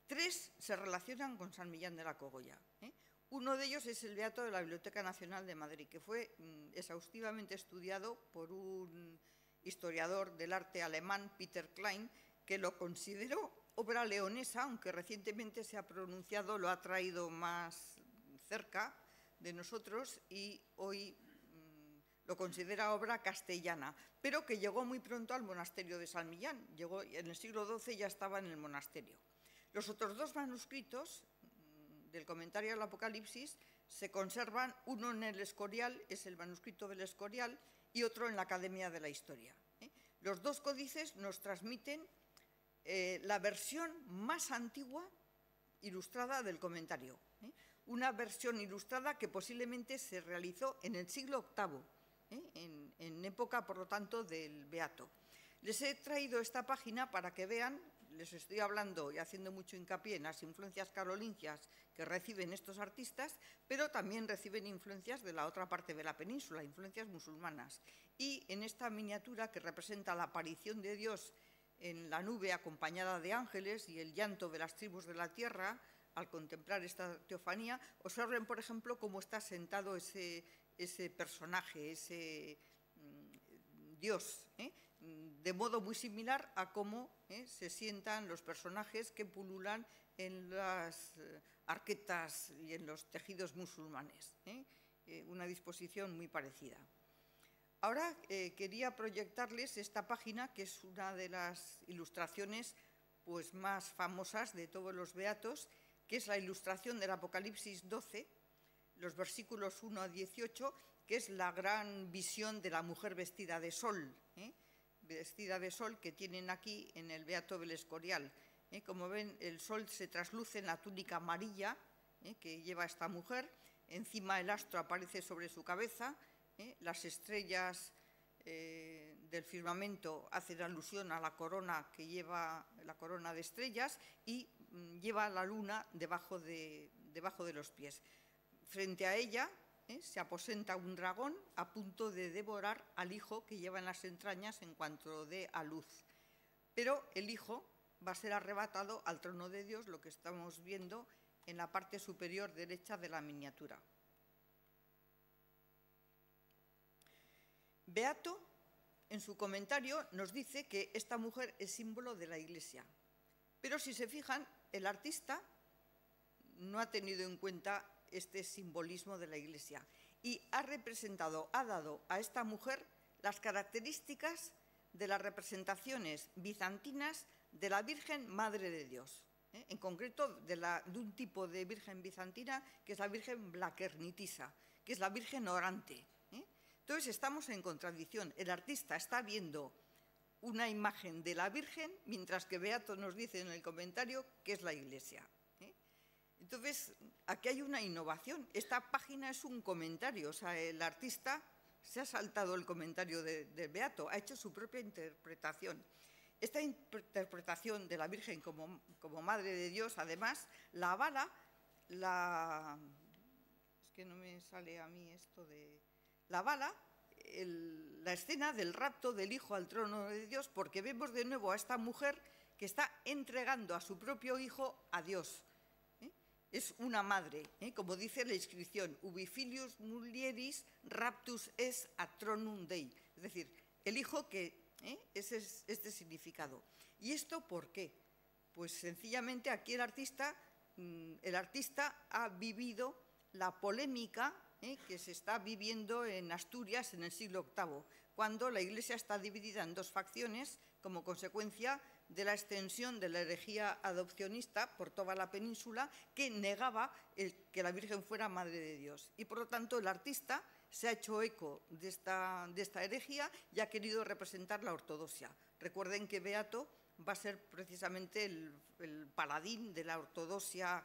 3 se relacionan con San Millán de la Cogolla. Uno de ellos es el Beato de la Biblioteca Nacional de Madrid, que fue exhaustivamente estudiado por un historiador del arte alemán, Peter Klein, que lo consideró obra leonesa, aunque recientemente se ha pronunciado, lo ha traído más cerca de nosotros y hoy lo considera obra castellana, pero que llegó muy pronto al monasterio de San Millán. Llegó en el siglo XII, ya estaba en el monasterio. Los otros 2 manuscritos del comentario al Apocalipsis se conservan, uno en el Escorial, es el manuscrito del Escorial, y otro en la Academia de la Historia. Los 2 códices nos transmiten la versión más antigua ilustrada del comentario, una versión ilustrada que posiblemente se realizó en el siglo VIII, en época, por lo tanto, del Beato. Les he traído esta página para que vean, les estoy hablando y haciendo mucho hincapié en las influencias carolingias que reciben estos artistas, pero también reciben influencias de la otra parte de la península, influencias musulmanas. Y en esta miniatura que representa la aparición de Dios en la nube acompañada de ángeles y el llanto de las tribus de la tierra, al contemplar esta teofanía, observen, por ejemplo, cómo está sentado ese personaje, ese Dios, de modo muy similar a cómo se sientan los personajes que pululan en las arquetas y en los tejidos musulmanes. Una disposición muy parecida. Ahora quería proyectarles esta página, que es una de las ilustraciones pues, más famosas de todos los beatos, que es la ilustración del Apocalipsis 12, los versículos 1 a 18, que es la gran visión de la mujer vestida de sol, vestida de sol que tienen aquí en el Beato del Escorial. Como ven, el sol se trasluce en la túnica amarilla que lleva esta mujer, encima el astro aparece sobre su cabeza, las estrellas del firmamento hacen alusión a la corona que lleva, la corona de estrellas, y lleva la luna debajo de los pies. Frente a ella se aposenta un dragón a punto de devorar al hijo que lleva en las entrañas en cuanto dé a luz. Pero el hijo va a ser arrebatado al trono de Dios, lo que estamos viendo en la parte superior derecha de la miniatura. Beato, en su comentario, nos dice que esta mujer es símbolo de la Iglesia. Pero si se fijan, el artista no ha tenido en cuenta este simbolismo de la Iglesia y ha dado a esta mujer las características de las representaciones bizantinas de la Virgen Madre de Dios, en concreto de un tipo de Virgen bizantina que es la Virgen Blaquernitisa, que es la Virgen orante. Entonces estamos en contradicción. El artista está viendo una imagen de la Virgen, mientras que Beato nos dice en el comentario que es la Iglesia. Entonces, aquí hay una innovación. Esta página es un comentario, o sea, el artista se ha saltado el comentario de Beato, ha hecho su propia interpretación. Esta interpretación de la Virgen como Madre de Dios, además, la avala es que no me sale a mí esto de... La avala la escena del rapto del Hijo al trono de Dios, porque vemos de nuevo a esta mujer que está entregando a su propio hijo a Dios. Es una madre, como dice la inscripción, ubi filius mulieris raptus es a tronum Dei, es decir, el hijo que ese es este significado. ¿Y esto por qué? Pues sencillamente aquí el artista ha vivido la polémica que se está viviendo en Asturias en el siglo VIII, cuando la Iglesia está dividida en dos facciones como consecuencia de la extensión de la herejía adopcionista por toda la península, que negaba que la Virgen fuera Madre de Dios. Y por lo tanto el artista se ha hecho eco de esta herejía y ha querido representar la ortodoxia. Recuerden que Beato va a ser precisamente el paladín de la ortodoxia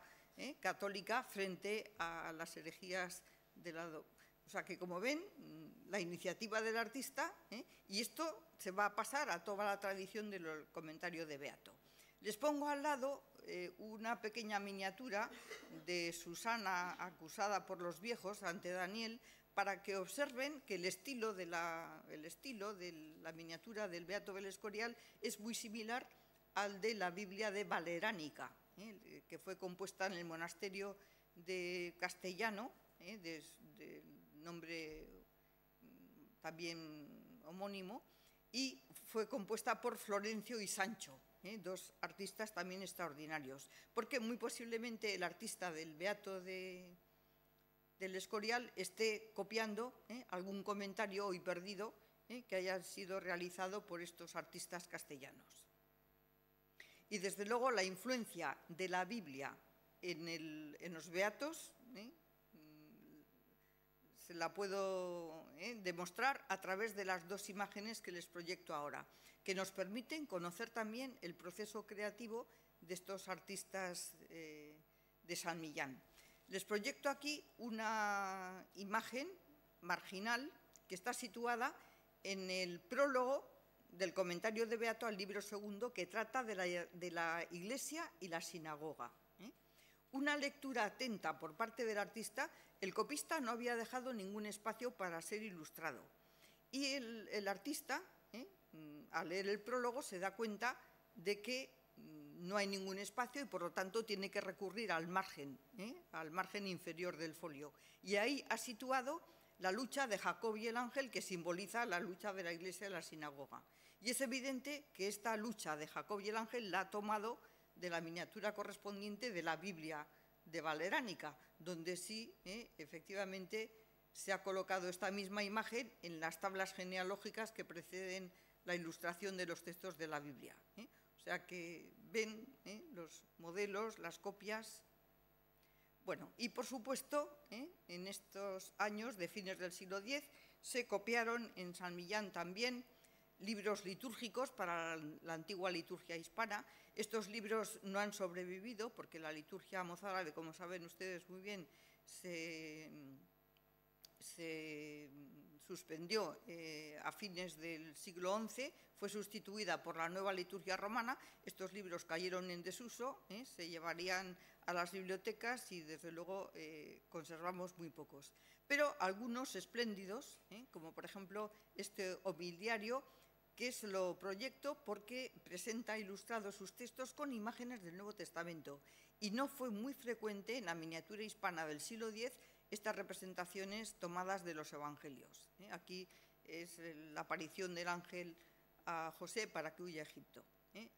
católica frente a las herejías de la... O sea que, como ven, la iniciativa del artista, y esto se va a pasar a toda la tradición del comentario de Beato. Les pongo al lado una pequeña miniatura de Susana acusada por los viejos ante Daniel, para que observen que el estilo de la miniatura del Beato del Escorial es muy similar al de la Biblia de Valeránica, que fue compuesta en el monasterio de Castellano, de nombre también homónimo, y fue compuesta por Florencio y Sancho, dos artistas también extraordinarios, porque muy posiblemente el artista del Beato del Escorial esté copiando algún comentario hoy perdido que haya sido realizado por estos artistas castellanos. Y desde luego la influencia de la Biblia en los Beatos se la puedo demostrar a través de las dos imágenes que les proyecto ahora, que nos permiten conocer también el proceso creativo de estos artistas de San Millán. Les proyecto aquí una imagen marginal que está situada en el prólogo del comentario de Beato al libro segundo, que trata de la Iglesia y la sinagoga. Una lectura atenta por parte del artista, el copista no había dejado ningún espacio para ser ilustrado. Y el artista al leer el prólogo se da cuenta de que no hay ningún espacio y por lo tanto tiene que recurrir al margen inferior del folio. Y ahí ha situado la lucha de Jacob y el ángel, que simboliza la lucha de la Iglesia y la sinagoga. Y es evidente que esta lucha de Jacob y el ángel la ha tomado de la miniatura correspondiente de la Biblia de Valeránica, donde sí, efectivamente, se ha colocado esta misma imagen en las tablas genealógicas que preceden la ilustración de los textos de la Biblia. O sea que ven los modelos, las copias. Bueno, y por supuesto, en estos años de fines del siglo X se copiaron en San Millán también libros litúrgicos para la antigua liturgia hispana. Estos libros no han sobrevivido porque la liturgia mozárabe, como saben ustedes muy bien, se suspendió a fines del siglo XI, fue sustituida por la nueva liturgia romana. Estos libros cayeron en desuso, se llevarían a las bibliotecas y desde luego conservamos muy pocos. Pero algunos espléndidos, como por ejemplo este homiliario, que es lo proyecto porque presenta ilustrados sus textos con imágenes del Nuevo Testamento. Y no fue muy frecuente en la miniatura hispana del siglo X estas representaciones tomadas de los evangelios. Aquí es la aparición del ángel a José para que huya a Egipto.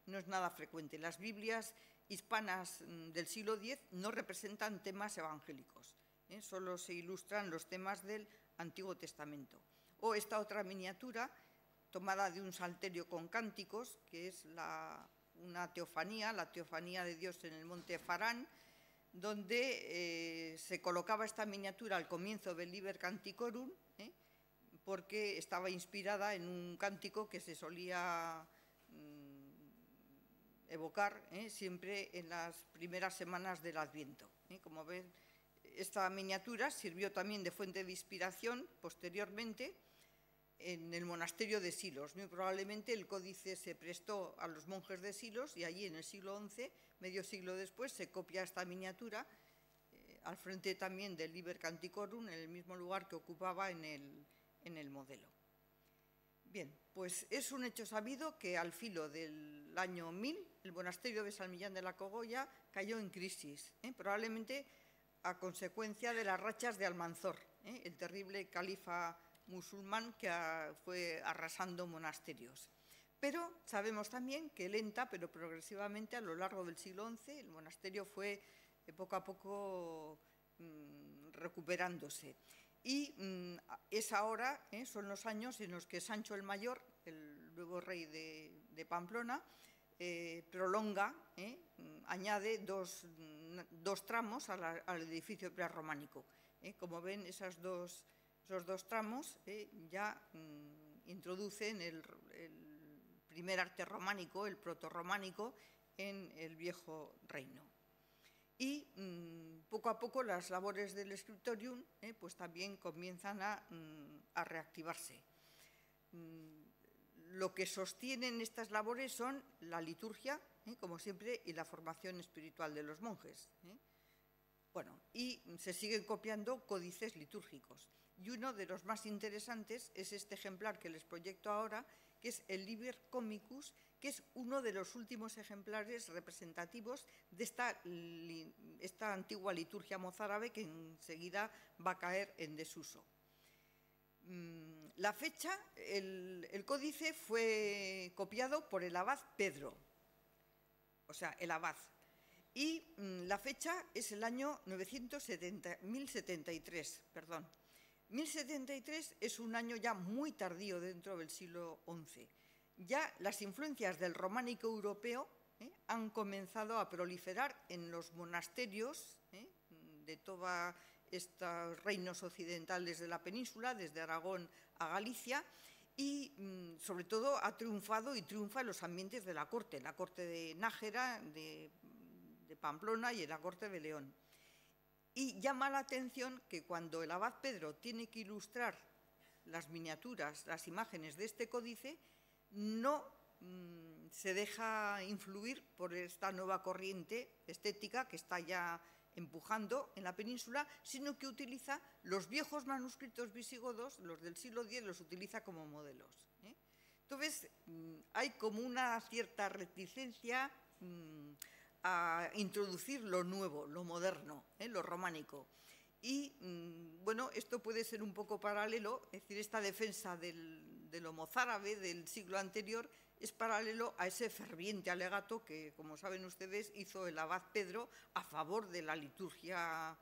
No es nada frecuente. Las Biblias hispanas del siglo X no representan temas evangélicos. Solo se ilustran los temas del Antiguo Testamento. O esta otra miniatura, tomada de un salterio con cánticos, que es una teofanía, la teofanía de Dios en el monte Farán, donde se colocaba esta miniatura al comienzo del Liber Canticorum, porque estaba inspirada en un cántico que se solía evocar siempre en las primeras semanas del Adviento. Como ven, esta miniatura sirvió también de fuente de inspiración posteriormente en el monasterio de Silos. Muy probablemente el códice se prestó a los monjes de Silos y allí en el siglo XI, medio siglo después, se copia esta miniatura al frente también del Liber Canticorum, en el mismo lugar que ocupaba en el modelo. Bien, pues es un hecho sabido que al filo del año 1000 el monasterio de San Millán de la Cogolla cayó en crisis, probablemente a consecuencia de las rachas de Almanzor, el terrible califa musulmán que fue arrasando monasterios. Pero sabemos también que lenta pero progresivamente a lo largo del siglo XI el monasterio fue poco a poco recuperándose. Y es ahora, son los años en los que Sancho el Mayor, el nuevo rey de Pamplona, prolonga, añade dos tramos al edificio prerrománico. Como ven, esos dos tramos ya introducen el primer arte románico, el protorrománico, en el viejo reino. Y poco a poco las labores del scriptorium pues también comienzan a reactivarse. Lo que sostienen estas labores son la liturgia, como siempre, y la formación espiritual de los monjes. Bueno, y se siguen copiando códices litúrgicos. Y uno de los más interesantes es este ejemplar que les proyecto ahora, que es el Liber Comicus, que es uno de los últimos ejemplares representativos de esta antigua liturgia mozárabe que enseguida va a caer en desuso. La fecha, el códice fue copiado por el abad Pedro, o sea, el abad. Y la fecha es el año 1073, perdón. 1073 es un año ya muy tardío dentro del siglo XI. Ya las influencias del románico europeo han comenzado a proliferar en los monasterios de todos estos reinos occidentales de la península, desde Aragón a Galicia, y sobre todo ha triunfado y triunfa en los ambientes de la corte de Nájera, de Pamplona y en la corte de León. Y llama la atención que cuando el abad Pedro tiene que ilustrar las miniaturas, las imágenes de este códice, no se deja influir por esta nueva corriente estética que está ya empujando en la península, sino que utiliza los viejos manuscritos visigodos, los del siglo X, los utiliza como modelos. Entonces, hay como una cierta reticencia a introducir lo nuevo, lo moderno, lo románico. Y, bueno, esto puede ser un poco paralelo, es decir, esta defensa de lo mozárabe del siglo anterior es paralelo a ese ferviente alegato que, como saben ustedes, hizo el abad Pedro a favor de la liturgia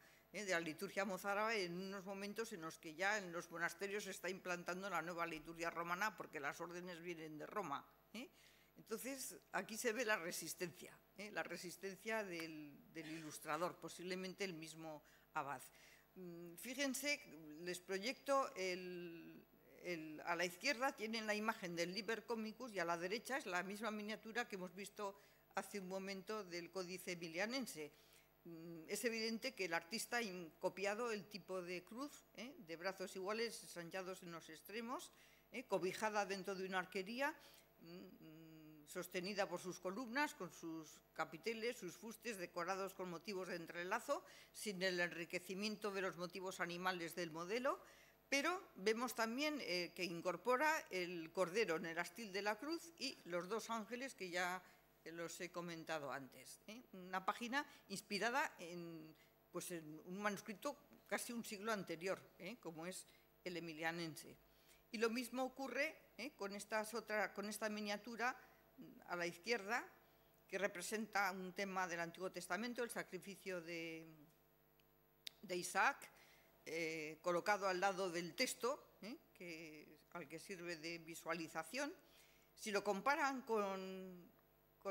mozárabe en unos momentos en los que ya en los monasterios se está implantando la nueva liturgia romana porque las órdenes vienen de Roma. Entonces, aquí se ve la resistencia del ilustrador, posiblemente el mismo abad. Fíjense, les proyecto a la izquierda tienen la imagen del Liber Comicus y a la derecha es la misma miniatura que hemos visto hace un momento del Códice Emilianense. Es evidente que el artista ha copiado el tipo de cruz, de brazos iguales, ensanchados en los extremos, cobijada dentro de una arquería, sostenida por sus columnas, con sus capiteles, sus fustes decorados con motivos de entrelazo, sin el enriquecimiento de los motivos animales del modelo, pero vemos también que incorpora el cordero en el astil de la cruz y los dos ángeles que ya los he comentado antes. Una página inspirada en un manuscrito casi un siglo anterior, como es el Emilianense. Y lo mismo ocurre con esta miniatura a la izquierda, que representa un tema del Antiguo Testamento, el sacrificio de Isaac, colocado al lado del texto, al que sirve de visualización. Si lo comparan con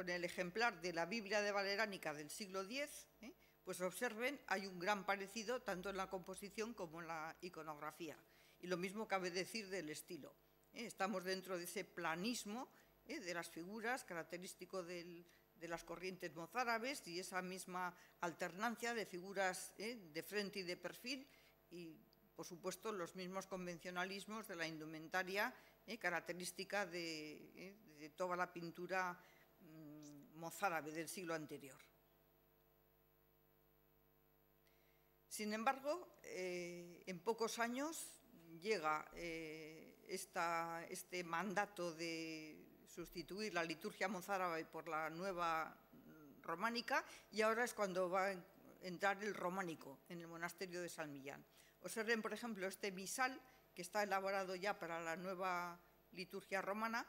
el ejemplar de la Biblia de Valeránica del siglo X, pues observen, hay un gran parecido tanto en la composición como en la iconografía. Y lo mismo cabe decir del estilo. Estamos dentro de ese planismo de las figuras, característico de las corrientes mozárabes, y esa misma alternancia de figuras de frente y de perfil, y por supuesto los mismos convencionalismos de la indumentaria característica de toda la pintura mozárabe del siglo anterior. Sin embargo, en pocos años llega este mandato de sustituir la liturgia mozárabe por la nueva románica, y ahora es cuando va a entrar el románico en el monasterio de San Millán. Observen, por ejemplo, este misal que está elaborado ya para la nueva liturgia romana.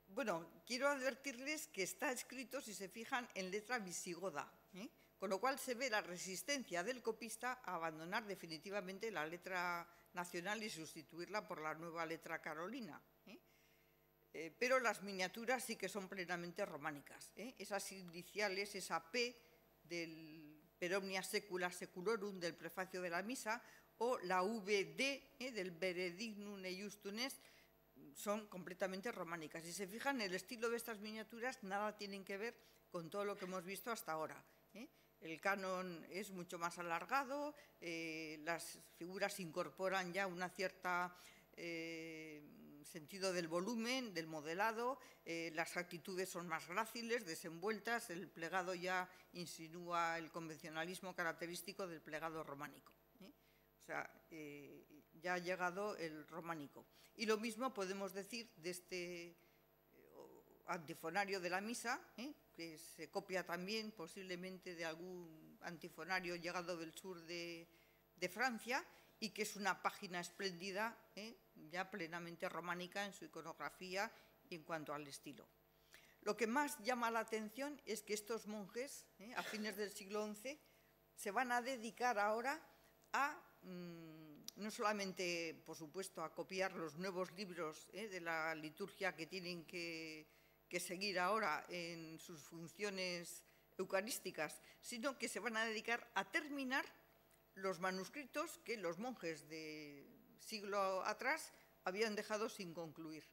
Bueno, quiero advertirles que está escrito, si se fijan, en letra visigoda, con lo cual se ve la resistencia del copista a abandonar definitivamente la letra nacional y sustituirla por la nueva letra carolina. Pero las miniaturas sí que son plenamente románicas. Esas iniciales, esa P del Per omnia secula seculorum del prefacio de la misa, o la VD del Benedignum eiustum est, son completamente románicas. Si se fijan, el estilo de estas miniaturas nada tienen que ver con todo lo que hemos visto hasta ahora. El canon es mucho más alargado, las figuras incorporan ya una cierta sentido del volumen, del modelado, las actitudes son más gráciles, desenvueltas, el plegado ya insinúa el convencionalismo característico del plegado románico. O sea, ya ha llegado el románico. Y lo mismo podemos decir de este antifonario de la misa, que se copia también posiblemente de algún antifonario llegado del sur de Francia, y que es una página espléndida, ya plenamente románica en su iconografía y en cuanto al estilo. Lo que más llama la atención es que estos monjes, a fines del siglo XI, se van a dedicar ahora a, no solamente, por supuesto, a copiar los nuevos libros de la liturgia que tienen que seguir ahora en sus funciones eucarísticas, sino que se van a dedicar a terminar los manuscritos que los monjes de siglo atrás habían dejado sin concluir.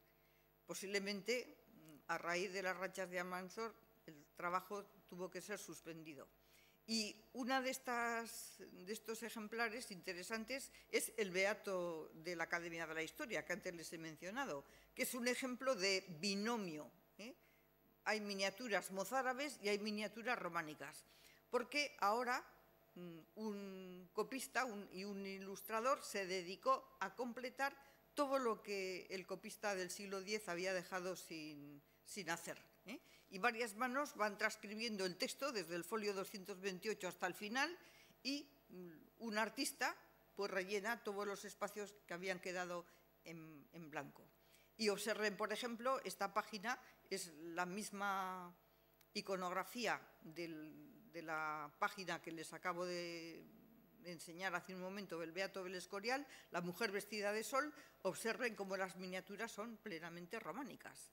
Posiblemente, a raíz de las rachas de Almanzor, el trabajo tuvo que ser suspendido. Y una de estos ejemplares interesantes es el Beato de la Academia de la Historia, que antes les he mencionado, que es un ejemplo de binomio. Hay miniaturas mozárabes y hay miniaturas románicas, porque ahora un copista y un ilustrador se dedicó a completar todo lo que el copista del siglo X había dejado sin hacer. Y varias manos van transcribiendo el texto desde el folio 228 hasta el final y un artista pues rellena todos los espacios que habían quedado en blanco. Y observen, por ejemplo, esta página es la misma iconografía de la página que les acabo de enseñar hace un momento del Beato del Escorial, la mujer vestida de sol. Observen cómo las miniaturas son plenamente románicas.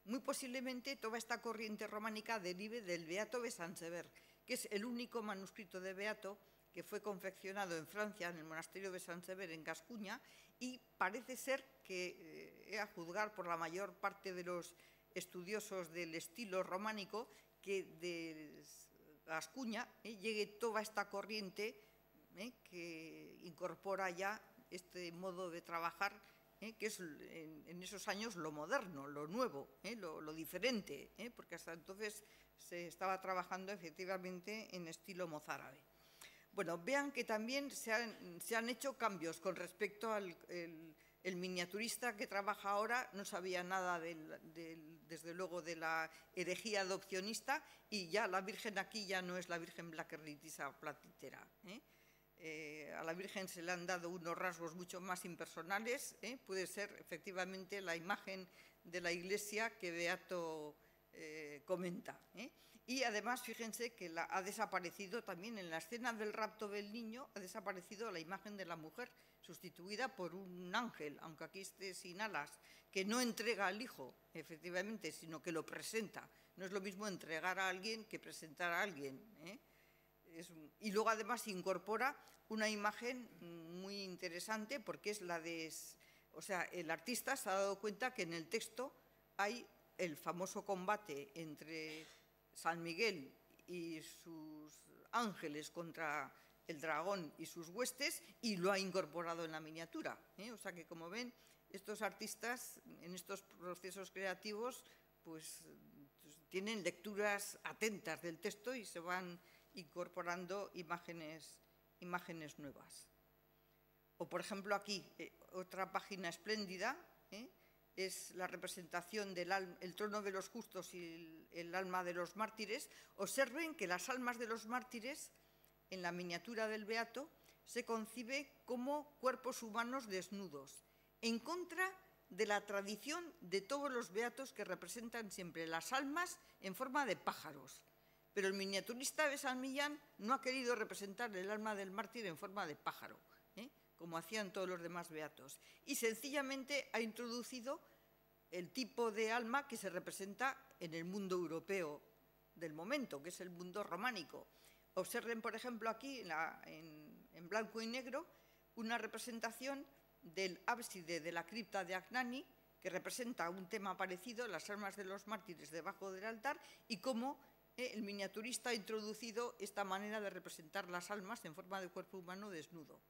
Muy posiblemente toda esta corriente románica derive del Beato de San Sever, que es el único manuscrito de Beato que fue confeccionado en Francia, en el monasterio de San Sever, en Gascuña, y parece ser que, a juzgar por la mayor parte de los estudiosos del estilo románico, que de Gascuña llegue toda esta corriente que incorpora ya este modo de trabajar, que es en esos años lo moderno, lo nuevo, lo diferente, porque hasta entonces se estaba trabajando efectivamente en estilo mozárabe. Bueno, vean que también se han hecho cambios con respecto al el miniaturista que trabaja ahora. No sabía nada desde luego de la herejía adopcionista, y ya la Virgen aquí ya no es la Virgen Blaquernitisa platitera. A la Virgen se le han dado unos rasgos mucho más impersonales. Puede ser efectivamente la imagen de la iglesia que Beato comenta. Y además, fíjense que ha desaparecido también en la escena del rapto del niño, ha desaparecido la imagen de la mujer, sustituida por un ángel, aunque aquí esté sin alas, que no entrega al hijo, efectivamente, sino que lo presenta. No es lo mismo entregar a alguien que presentar a alguien. Y luego además incorpora una imagen muy interesante, porque es la de... O sea, el artista se ha dado cuenta que en el texto hay el famoso combate entre San Miguel y sus ángeles contra el dragón y sus huestes, y lo ha incorporado en la miniatura. O sea que, como ven, estos artistas en estos procesos creativos pues tienen lecturas atentas del texto y se van incorporando imágenes nuevas. O, por ejemplo, aquí, otra página espléndida, es la representación del trono de los justos y el alma de los mártires. Observen que las almas de los mártires, en la miniatura del Beato, se concibe como cuerpos humanos desnudos, en contra de la tradición de todos los beatos, que representan siempre las almas en forma de pájaros. Pero el miniaturista de San Millán no ha querido representar el alma del mártir en forma de pájaro, como hacían todos los demás beatos, y sencillamente ha introducido el tipo de alma que se representa en el mundo europeo del momento, que es el mundo románico. Observen, por ejemplo, aquí en blanco y negro una representación del ábside de la cripta de Agnani, que representa un tema parecido, las almas de los mártires debajo del altar, y cómo el miniaturista ha introducido esta manera de representar las almas en forma de cuerpo humano desnudo.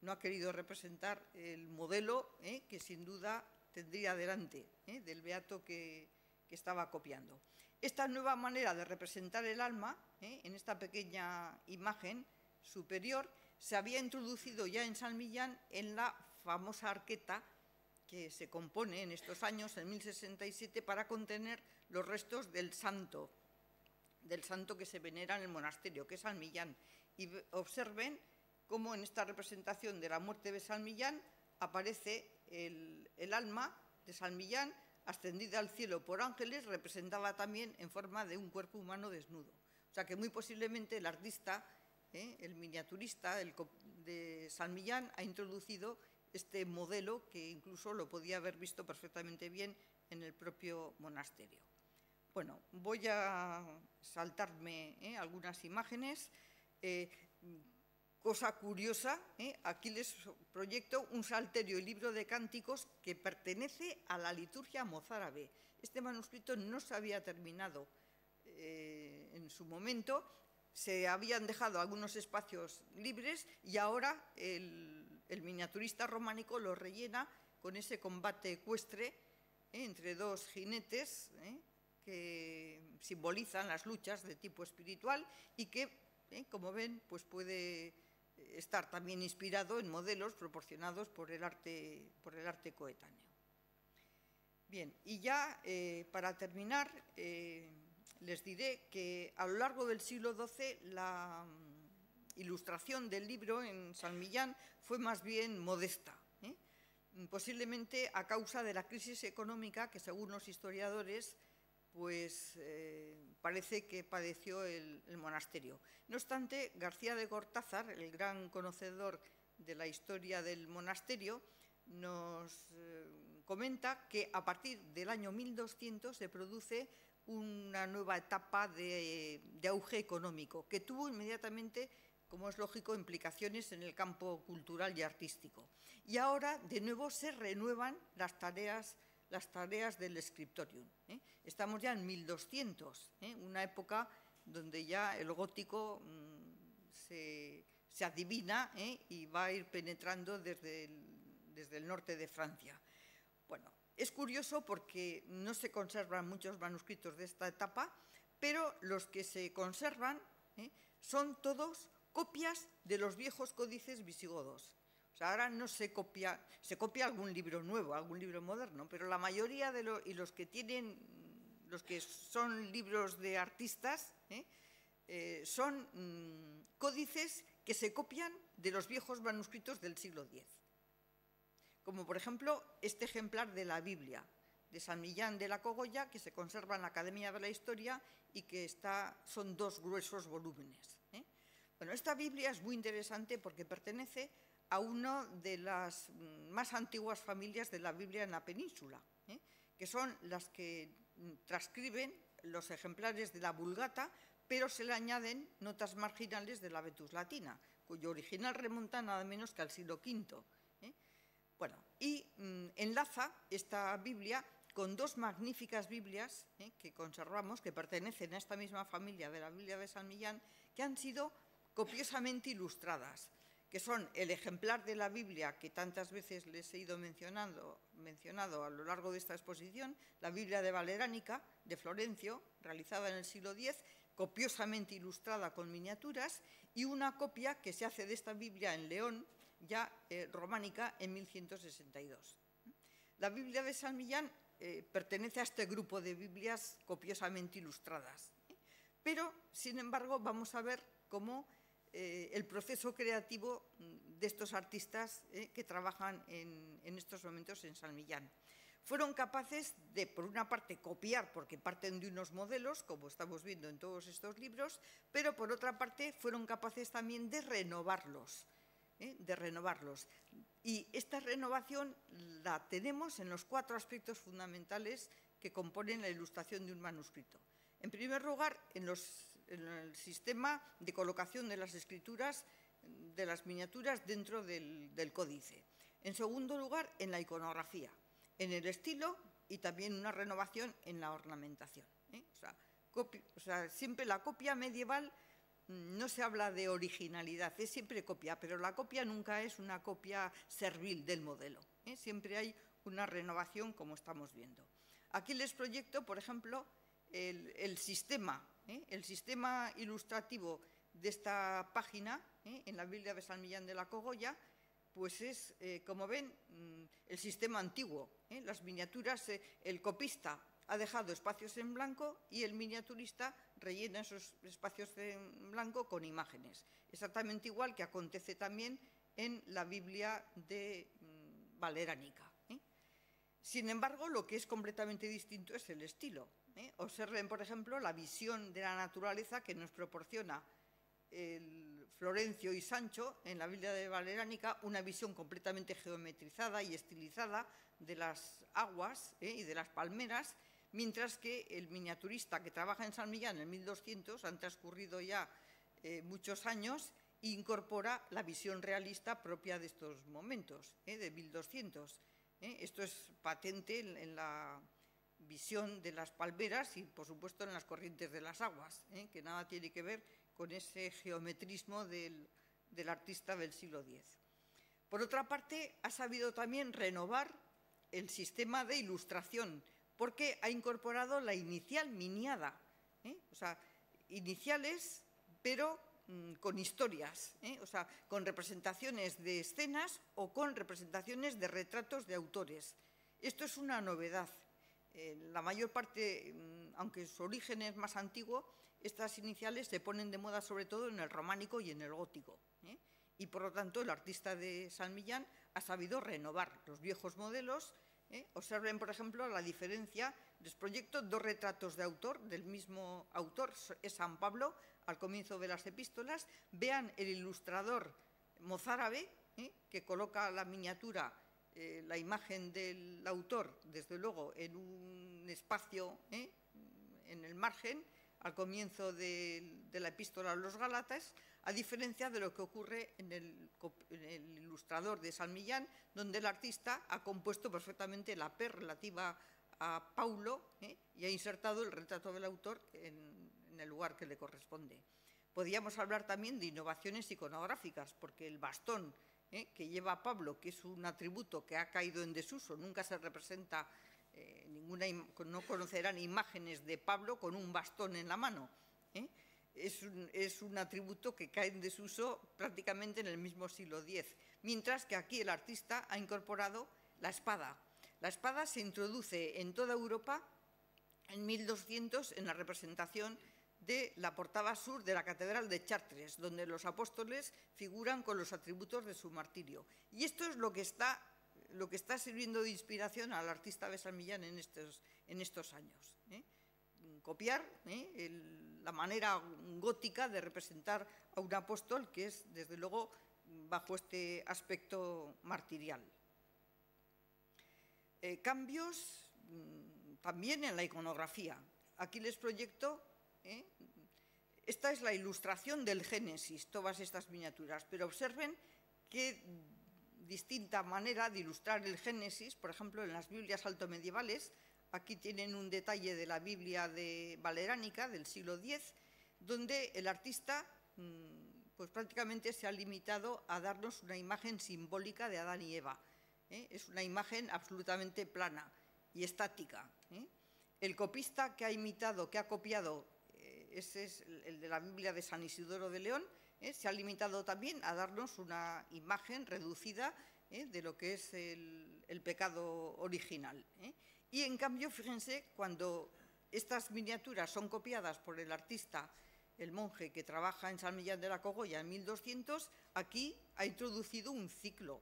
No ha querido representar el modelo que sin duda tendría delante del beato que estaba copiando. Esta nueva manera de representar el alma, en esta pequeña imagen superior, se había introducido ya en San Millán en la famosa arqueta que se compone en estos años, en 1067, para contener los restos del santo que se venera en el monasterio, que es San Millán. Y observen cómo en esta representación de la muerte de San Millán aparece el alma de San Millán ascendida al cielo por ángeles, representada también en forma de un cuerpo humano desnudo. O sea que muy posiblemente el artista, el miniaturista de San Millán, ha introducido este modelo, que incluso lo podía haber visto perfectamente bien en el propio monasterio. Bueno, voy a saltarme algunas imágenes. Cosa curiosa, aquí les proyecto un salterio y libro de cánticos que pertenece a la liturgia mozárabe. Este manuscrito no se había terminado en su momento, se habían dejado algunos espacios libres, y ahora el miniaturista románico lo rellena con ese combate ecuestre entre dos jinetes que simbolizan las luchas de tipo espiritual, y que, como ven, pues puede estar también inspirado en modelos proporcionados por el arte coetáneo. Bien, y ya para terminar, les diré que a lo largo del siglo XII la ilustración del libro en San Millán fue más bien modesta, posiblemente a causa de la crisis económica que, según los historiadores, pues parece que padeció el monasterio. No obstante, García de Cortázar, el gran conocedor de la historia del monasterio, nos comenta que a partir del año 1200 se produce una nueva etapa de auge económico, que tuvo inmediatamente, como es lógico, implicaciones en el campo cultural y artístico. Y ahora, de nuevo, se renuevan las tareas del scriptorium. Estamos ya en 1200, una época donde ya el gótico se adivina y va a ir penetrando desde el norte de Francia. Bueno, es curioso porque no se conservan muchos manuscritos de esta etapa, pero los que se conservan son todos copias de los viejos códices visigodos. O sea, ahora no se copia algún libro nuevo, algún libro moderno, pero la mayoría de los que son libros de artistas, son códices que se copian de los viejos manuscritos del siglo X. Como por ejemplo este ejemplar de la Biblia de San Millán de la Cogolla, que se conserva en la Academia de la Historia y que son 2 gruesos volúmenes. Bueno, esta Biblia es muy interesante porque pertenece a una de las más antiguas familias de la Biblia en la península, que son las que transcriben los ejemplares de la Vulgata, pero se le añaden notas marginales de la Vetus Latina, cuyo original remonta nada menos que al siglo V. Bueno, y enlaza esta Biblia con 2 magníficas Biblias que conservamos, que pertenecen a esta misma familia de la Biblia de San Millán, que han sido copiosamente ilustradas, que son el ejemplar de la Biblia que tantas veces les he ido mencionado a lo largo de esta exposición, la Biblia de Valeránica, de Florencio, realizada en el siglo X, copiosamente ilustrada con miniaturas, y una copia que se hace de esta Biblia en León, ya románica, en 1162. La Biblia de San Millán pertenece a este grupo de Biblias copiosamente ilustradas, pero, sin embargo, vamos a ver cómo el proceso creativo de estos artistas que trabajan en estos momentos en San Millán. Fueron capaces de, por una parte, copiar, porque parten de unos modelos, como estamos viendo en todos estos libros, pero por otra parte fueron capaces también de renovarlos. Y esta renovación la tenemos en los 4 aspectos fundamentales que componen la ilustración de un manuscrito. En primer lugar, en el sistema de colocación de las escrituras, de las miniaturas dentro del códice. En segundo lugar, en la iconografía, en el estilo y también una renovación en la ornamentación. O sea, siempre la copia medieval no se habla de originalidad, es siempre copia, pero la copia nunca es una copia servil del modelo. Siempre hay una renovación, como estamos viendo. Aquí les proyecto, por ejemplo, el sistema ilustrativo de esta página, en la Biblia de San Millán de la Cogolla, pues es, como ven, el sistema antiguo. Las miniaturas, el copista ha dejado espacios en blanco y el miniaturista rellena esos espacios en blanco con imágenes. Exactamente igual que acontece también en la Biblia de Valeránica. Sin embargo, lo que es completamente distinto es el estilo. Observen, por ejemplo, la visión de la naturaleza que nos proporciona el Florencio y Sancho en la Biblia de Valeránica, una visión completamente geometrizada y estilizada de las aguas y de las palmeras, mientras que el miniaturista que trabaja en San Millán en 1200, han transcurrido ya muchos años, incorpora la visión realista propia de estos momentos, de 1200. Esto es patente en la visión de las palmeras y, por supuesto, en las corrientes de las aguas, que nada tiene que ver con ese geometrismo del artista del siglo X. Por otra parte, ha sabido también renovar el sistema de ilustración, porque ha incorporado la inicial miniada, o sea, iniciales, pero con historias, o sea, con representaciones de escenas o con representaciones de retratos de autores. Esto es una novedad. La mayor parte, aunque su origen es más antiguo, estas iniciales se ponen de moda sobre todo en el románico y en el gótico. Y por lo tanto el artista de San Millán ha sabido renovar los viejos modelos. Observen, por ejemplo, la diferencia. Les proyecto dos retratos de autor, del mismo autor, es San Pablo, al comienzo de las epístolas. Vean el ilustrador mozárabe, que coloca la miniatura, la imagen del autor, desde luego, en un espacio, en el margen, al comienzo de la epístola a los Gálatas, a diferencia de lo que ocurre en el ilustrador de San Millán, donde el artista ha compuesto perfectamente la P relativa a Paulo y ha insertado el retrato del autor en el lugar que le corresponde. Podríamos hablar también de innovaciones iconográficas, porque el bastón que lleva Pablo, que es un atributo que ha caído en desuso, nunca se representa, no conocerán imágenes de Pablo con un bastón en la mano. Es un atributo que cae en desuso prácticamente en el mismo siglo X, mientras que aquí el artista ha incorporado la espada. La espada se introduce en toda Europa en 1200 en la representación de la portada sur de la Catedral de Chartres, donde los apóstoles figuran con los atributos de su martirio. Y esto es lo que está sirviendo de inspiración al artista de San Millán en estos años. Copiar la manera gótica de representar a un apóstol, que es, desde luego, bajo este aspecto martirial. Cambios también en la iconografía. Aquí les proyecto, esta es la ilustración del Génesis, todas estas miniaturas, pero observen qué distinta manera de ilustrar el Génesis, por ejemplo, en las Biblias altomedievales. Aquí tienen un detalle de la Biblia valeránica del siglo X, donde el artista pues prácticamente se ha limitado a darnos una imagen simbólica de Adán y Eva. Es una imagen absolutamente plana y estática. El copista que ha copiado, ese es el de la Biblia de San Isidoro de León, se ha limitado también a darnos una imagen reducida de lo que es el pecado original. Y en cambio, fíjense, cuando estas miniaturas son copiadas por el artista, el monje que trabaja en San Millán de la Cogolla en 1200, aquí ha introducido un ciclo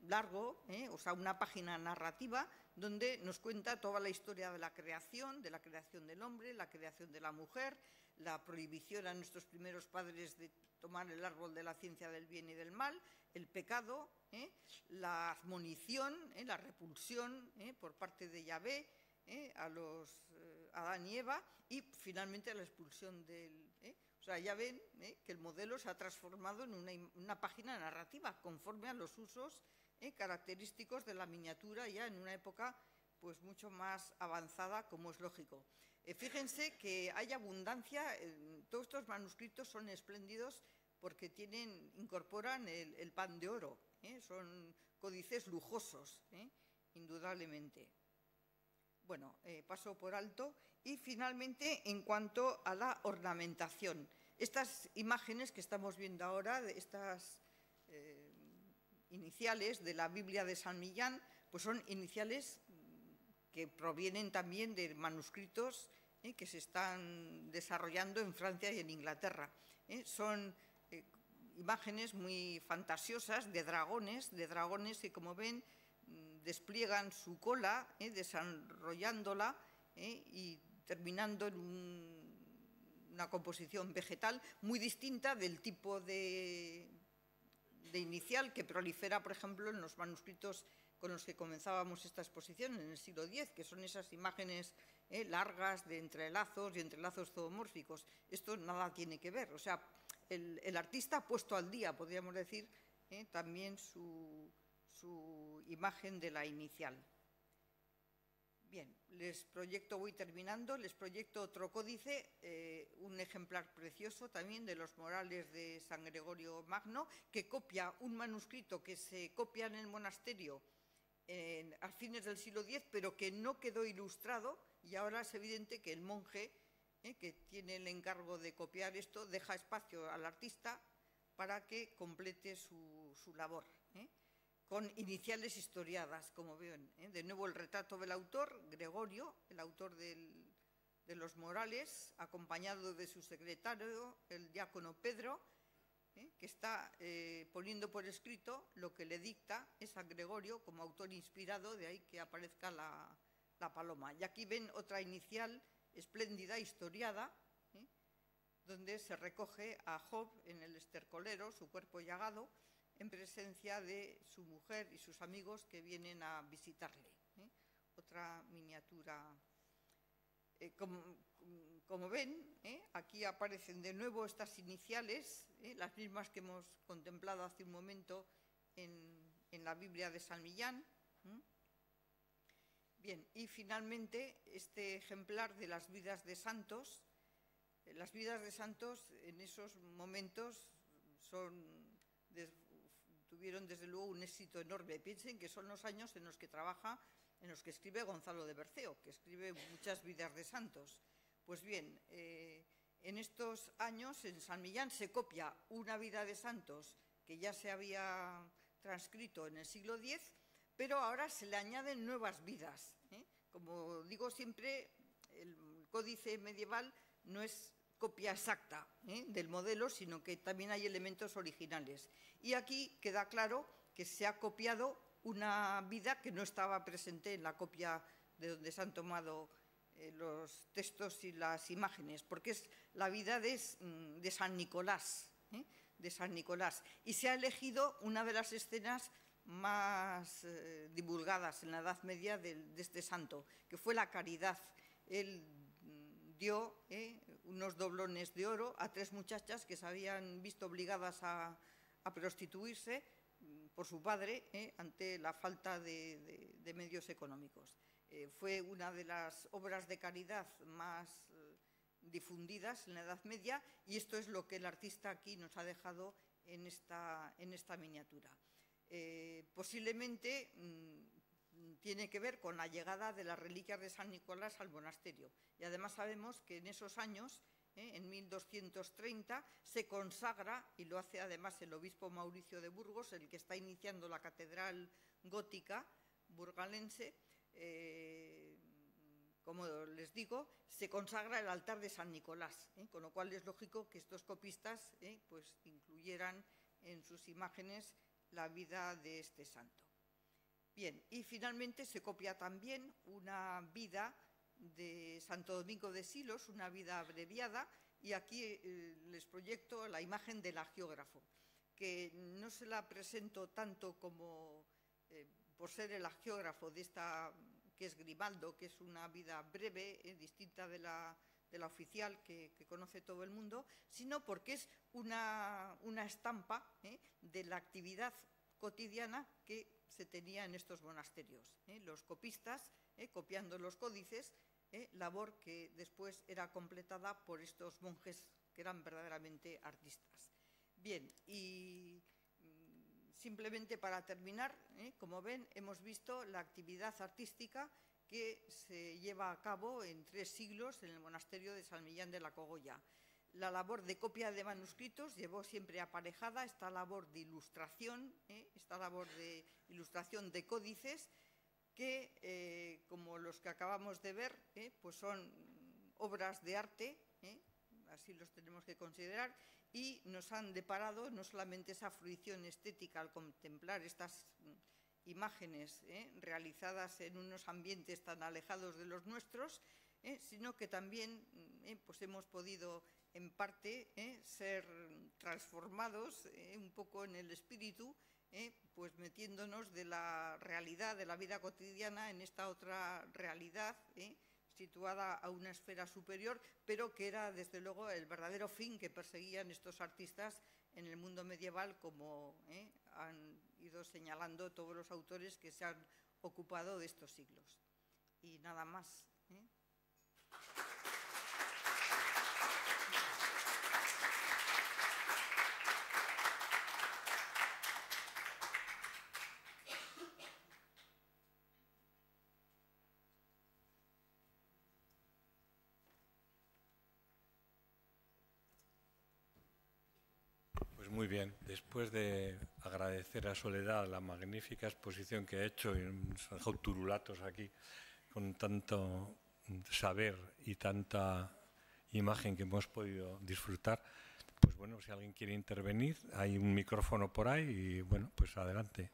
largo, o sea, una página narrativa donde nos cuenta toda la historia de la creación del hombre, la creación de la mujer, la prohibición a nuestros primeros padres de tomar el árbol de la ciencia del bien y del mal, el pecado, la admonición, la repulsión por parte de Yahvé a los Adán y Eva, y finalmente la expulsión del... O sea, ya ven que el modelo se ha transformado en una página narrativa conforme a los usos característicos de la miniatura, ya en una época pues mucho más avanzada, como es lógico. Fíjense que hay abundancia, todos estos manuscritos son espléndidos porque incorporan el pan de oro, son códices lujosos, indudablemente. Bueno, paso por alto. Y finalmente, en cuanto a la ornamentación, estas imágenes que estamos viendo ahora, de estas iniciales de la Biblia de San Millán, pues son iniciales que provienen también de manuscritos que se están desarrollando en Francia y en Inglaterra. Son imágenes muy fantasiosas de dragones que, como ven, despliegan su cola, desarrollándola y terminando en una composición vegetal muy distinta del tipo de inicial que prolifera, por ejemplo, en los manuscritos con los que comenzábamos esta exposición en el siglo X, que son esas imágenes largas de entrelazos y entrelazos zoomórficos. Esto nada tiene que ver. O sea, el artista ha puesto al día, podríamos decir, también su imagen de la inicial. Bien, voy terminando, les proyecto otro códice, un ejemplar precioso también de los Morales de San Gregorio Magno, que copia un manuscrito que se copia en el monasterio a fines del siglo X, pero que no quedó ilustrado, y ahora es evidente que el monje que tiene el encargo de copiar esto, deja espacio al artista para que complete su labor, con iniciales historiadas, como ven. De nuevo el retrato del autor, Gregorio, el autor de los Morales, acompañado de su secretario, el diácono Pedro, que está poniendo por escrito lo que le dicta es a Gregorio como autor inspirado, de ahí que aparezca la paloma. Y aquí ven otra inicial espléndida, historiada, donde se recoge a Job en el estercolero, su cuerpo llagado, en presencia de su mujer y sus amigos que vienen a visitarle. Otra miniatura. Como ven, aquí aparecen de nuevo estas iniciales, las mismas que hemos contemplado hace un momento en la Biblia de San Millán. Bien, y finalmente este ejemplar de las vidas de santos. Las vidas de santos en esos momentos tuvieron desde luego un éxito enorme. Piensen que son los años en los que escribe Gonzalo de Berceo, que escribe muchas vidas de santos. Pues bien, en estos años en San Millán se copia una vida de santos que ya se había transcrito en el siglo X, pero ahora se le añaden nuevas vidas. Como digo siempre, el códice medieval no es copia exacta del modelo, sino que también hay elementos originales. Y aquí queda claro que se ha copiado una vida que no estaba presente en la copia de donde se han tomado los textos y las imágenes, porque es la vida de San Nicolás, y se ha elegido una de las escenas más divulgadas en la Edad Media de este santo, que fue la caridad. Él dio unos doblones de oro a 3 muchachas que se habían visto obligadas a prostituirse por su padre ante la falta de medios económicos. Fue una de las obras de caridad más difundidas en la Edad Media, y esto es lo que el artista aquí nos ha dejado en esta miniatura. Posiblemente tiene que ver con la llegada de las reliquias de San Nicolás al monasterio, y además sabemos que en esos años, en 1230, se consagra, y lo hace además el obispo Mauricio de Burgos, el que está iniciando la catedral gótica burgalense. Como les digo, se consagra el altar de San Nicolás, con lo cual es lógico que estos copistas pues incluyeran en sus imágenes la vida de este santo. Bien, y finalmente se copia también una vida de Santo Domingo de Silos, una vida abreviada, y aquí les proyecto la imagen del hagiógrafo, que no se la presento tanto como por ser el hagiógrafo de esta, que es Grimaldo, que es una vida breve, distinta de la oficial que conoce todo el mundo, sino porque es una estampa de la actividad cotidiana que se tenía en estos monasterios. Los copistas, copiando los códices, labor que después era completada por estos monjes que eran verdaderamente artistas. Bien, y simplemente para terminar, como ven, hemos visto la actividad artística que se lleva a cabo en 3 siglos en el monasterio de San Millán de la Cogolla. La labor de copia de manuscritos llevó siempre aparejada esta labor de ilustración, de códices, que, como los que acabamos de ver, pues son obras de arte, así los tenemos que considerar, y nos han deparado no solamente esa fruición estética al contemplar estas imágenes realizadas en unos ambientes tan alejados de los nuestros, sino que también pues hemos podido en parte ser transformados un poco en el espíritu, pues metiéndonos de la realidad de la vida cotidiana en esta otra realidad situada a una esfera superior, pero que era desde luego el verdadero fin que perseguían estos artistas en el mundo medieval, como han ido señalando todos los autores que se han ocupado de estos siglos. Y nada más. muy bien. Después de agradecer a Soledad la magnífica exposición que ha hecho, y nos ha dejado turulatos aquí, con tanto saber y tanta imagen que hemos podido disfrutar, pues bueno, si alguien quiere intervenir, hay un micrófono por ahí y bueno, pues adelante.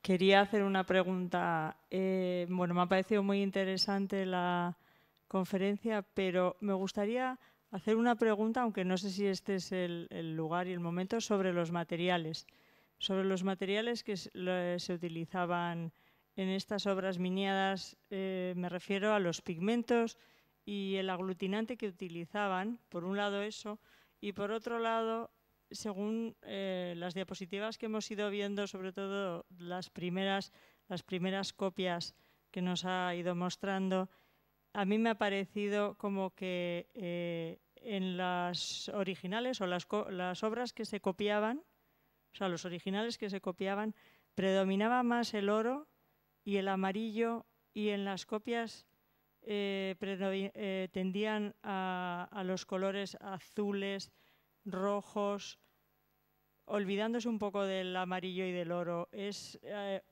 Quería hacer una pregunta. Bueno, me ha parecido muy interesante la conferencia, pero me gustaría hacer una pregunta, aunque no sé si este es el lugar y el momento, sobre los materiales. Sobre los materiales que se utilizaban en estas obras miniadas, me refiero a los pigmentos y el aglutinante que utilizaban, por un lado eso, y por otro lado, según las diapositivas que hemos ido viendo, sobre todo las primeras copias que nos ha ido mostrando, a mí me ha parecido como que en las originales o las obras que se copiaban, o sea, los originales que se copiaban, predominaba más el oro y el amarillo, y en las copias tendían a los colores azules, rojos, olvidándose un poco del amarillo y del oro. ¿Es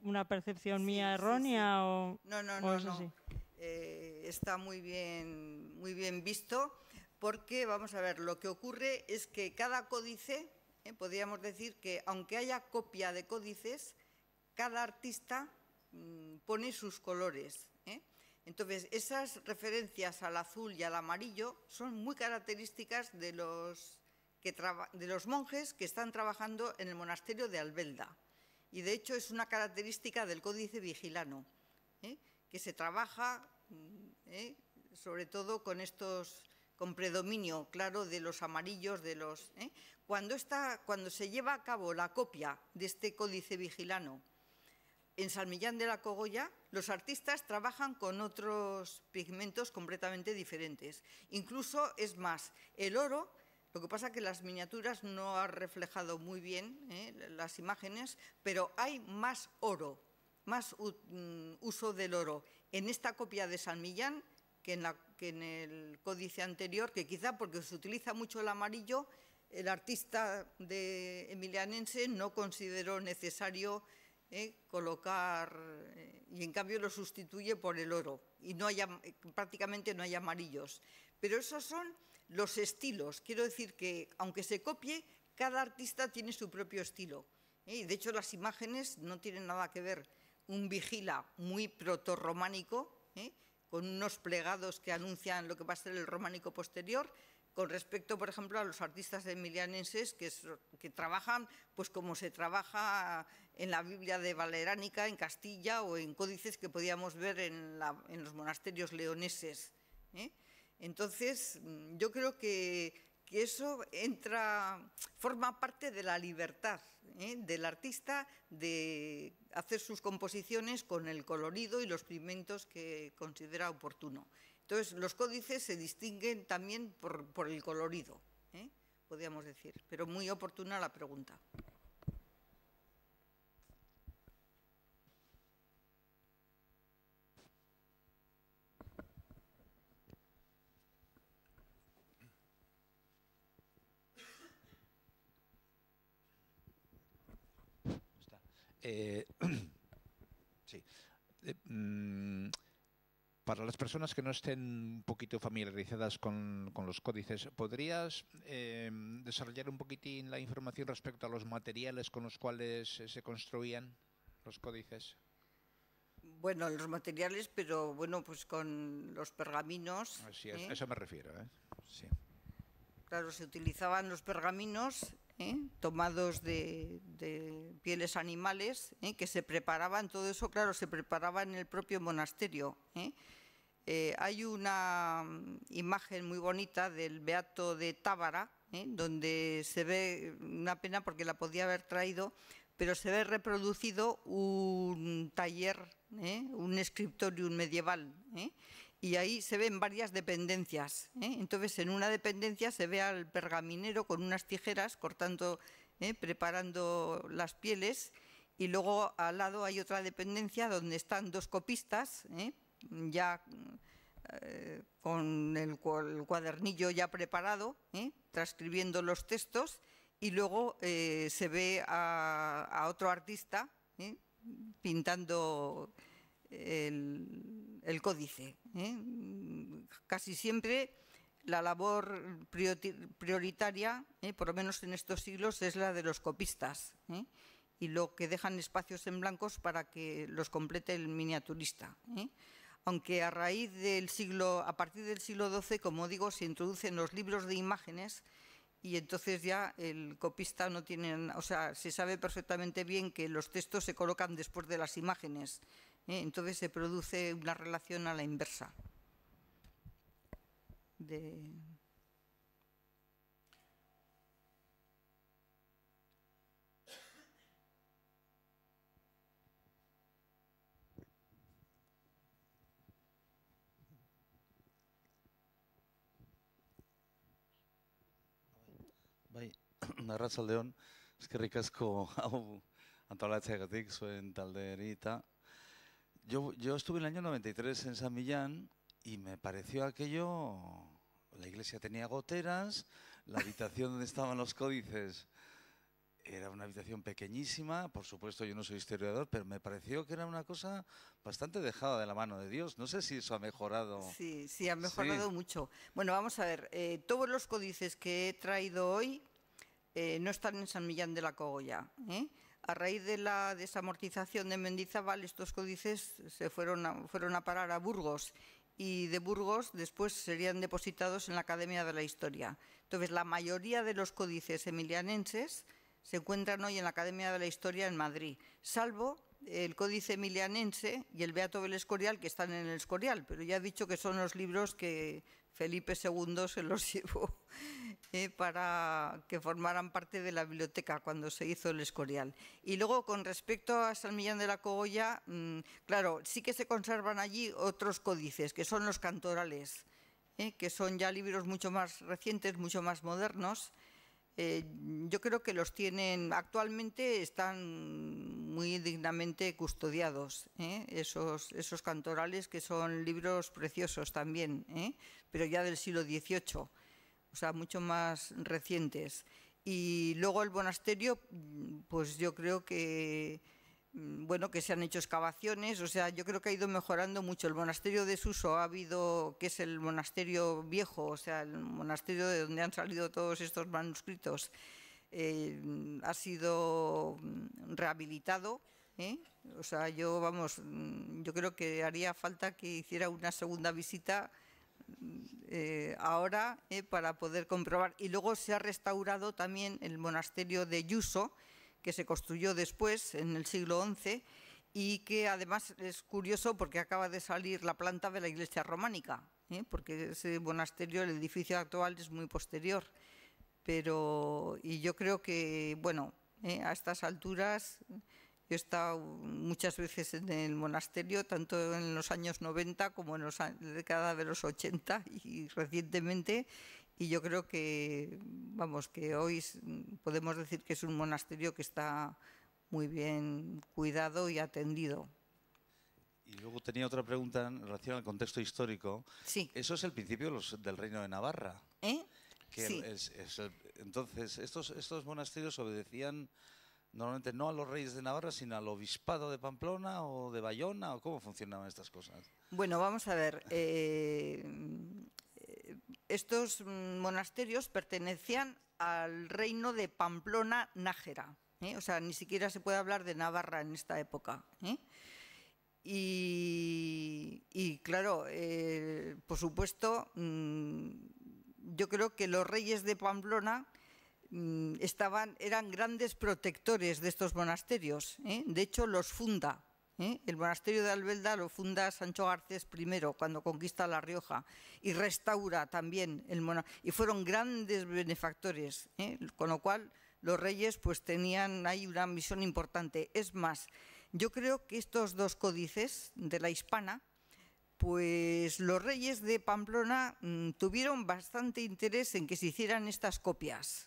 una percepción mía errónea o es así? Está muy bien visto, porque vamos a ver, lo que ocurre es que cada códice, podríamos decir que aunque haya copia de códices, cada artista pone sus colores. Entonces, esas referencias al azul y al amarillo son muy características de los monjes que están trabajando en el monasterio de Albelda. Y de hecho es una característica del Códice Vigilano, que se trabaja sobre todo con predominio claro de los amarillos, cuando se lleva a cabo la copia de este Códice Vigilano en San Millán de la Cogolla, los artistas trabajan con otros pigmentos completamente diferentes. Incluso, es más, el oro, lo que pasa es que las miniaturas no han reflejado muy bien las imágenes, pero hay más oro, más uso del oro en esta copia de San Millán que en el códice anterior, que quizá porque se utiliza mucho el amarillo, el artista emilianense no consideró necesario colocar, y en cambio lo sustituye por el oro, y prácticamente no hay amarillos. Pero esos son los estilos. Quiero decir que, aunque se copie, cada artista tiene su propio estilo. Y de hecho, las imágenes no tienen nada que ver. Un vigila muy protorrománico, con unos plegados que anuncian lo que va a ser el románico posterior, con respecto, por ejemplo, a los artistas emilianenses que trabajan pues como se trabaja en la Biblia de Valeránica, en Castilla, o en códices que podíamos ver en los monasterios leoneses. Entonces, yo creo que eso forma parte de la libertad del artista de hacer sus composiciones con el colorido y los pigmentos que considera oportuno. Entonces, los códices se distinguen también por el colorido, podríamos decir, pero muy oportuna la pregunta. Sí. Para las personas que no estén un poquito familiarizadas con los códices, ¿podrías desarrollar un poquitín la información respecto a los materiales con los cuales se construían los códices? Bueno, los materiales, pero bueno, pues con los pergaminos. Sí, a eso me refiero, sí. Claro, se utilizaban los pergaminos tomados de pieles animales, que se preparaban, todo eso, claro, se preparaba en el propio monasterio. Hay una imagen muy bonita del Beato de Tábara, donde se ve, una pena porque la podía haber traído, pero se ve reproducido un taller, un scriptorium medieval, y ahí se ven varias dependencias. Entonces, en una dependencia se ve al pergaminero con unas tijeras cortando, preparando las pieles, y luego al lado hay otra dependencia donde están 2 copistas, ya con el cuadernillo ya preparado, transcribiendo los textos, y luego se ve a otro artista pintando el códice. Casi siempre la labor prioritaria, por lo menos en estos siglos, es la de los copistas, y lo que dejan espacios en blancos para que los complete el miniaturista. Aunque a partir del siglo XII, como digo, se introducen los libros de imágenes, y entonces ya el copista no tiene, o sea, se sabe perfectamente bien que los textos se colocan después de las imágenes, entonces se produce una relación a la inversa. Bai, arratsaldeon, eskerrik asko hau antolatzeagatik zuen taldeari eta yo estuve en el año 93 en San Millán y me pareció aquello, la iglesia tenía goteras, la habitación donde estaban los códices era una habitación pequeñísima, por supuesto yo no soy historiador, pero me pareció que era una cosa bastante dejada de la mano de Dios. No sé si eso ha mejorado. Sí, ha mejorado mucho. Bueno, vamos a ver, todos los códices que he traído hoy no están en San Millán de la Cogolla. A raíz de la desamortización de Mendizábal, estos códices se fueron a parar a Burgos, y de Burgos después serían depositados en la Academia de la Historia. Entonces, la mayoría de los códices emilianenses se encuentran hoy en la Academia de la Historia en Madrid, salvo el Códice Emilianense y el Beato del Escorial, que están en el Escorial, pero ya he dicho que son los libros que Felipe II se los llevó para que formaran parte de la biblioteca cuando se hizo el Escorial. Y luego, con respecto a San Millán de la Cogolla, claro, sí que se conservan allí otros códices, que son los cantorales, que son ya libros mucho más recientes, mucho más modernos. Yo creo que los tienen, actualmente están muy dignamente custodiados, esos cantorales, que son libros preciosos también, pero ya del siglo XVIII, o sea, mucho más recientes. Y luego el monasterio, pues yo creo que, bueno, que se han hecho excavaciones, o sea, yo creo que ha ido mejorando mucho. El monasterio de Suso ha habido, que es el monasterio viejo, o sea, el monasterio de donde han salido todos estos manuscritos, ha sido rehabilitado, o sea, yo creo que haría falta que hiciera una segunda visita ahora para poder comprobar. Y luego se ha restaurado también el monasterio de Yuso, que se construyó después, en el siglo XI, y que además es curioso porque acaba de salir la planta de la iglesia románica, porque ese monasterio, el edificio actual, es muy posterior. Y yo creo que, bueno, a estas alturas, yo he estado muchas veces en el monasterio, tanto en los años 90 como en la década de los 80 y recientemente, y yo creo que, vamos, que hoy podemos decir que es un monasterio que está muy bien cuidado y atendido. Y luego tenía otra pregunta en relación al contexto histórico. Sí. Eso es el principio del Reino de Navarra. Sí. Entonces, estos monasterios obedecían normalmente no a los reyes de Navarra, sino al obispado de Pamplona o de Bayona, ¿o cómo funcionaban estas cosas? Bueno, vamos a ver. Estos monasterios pertenecían al reino de Pamplona-Nájera, o sea, ni siquiera se puede hablar de Navarra en esta época. Y claro, por supuesto, yo creo que los reyes de Pamplona eran grandes protectores de estos monasterios, de hecho los funda. El monasterio de Albelda lo funda Sancho Garcés I cuando conquista La Rioja y restaura también el monasterio, y fueron grandes benefactores, con lo cual los reyes pues tenían ahí una misión importante. Es más, yo creo que estos dos códices de la Hispana, pues los reyes de Pamplona tuvieron bastante interés en que se hicieran estas copias.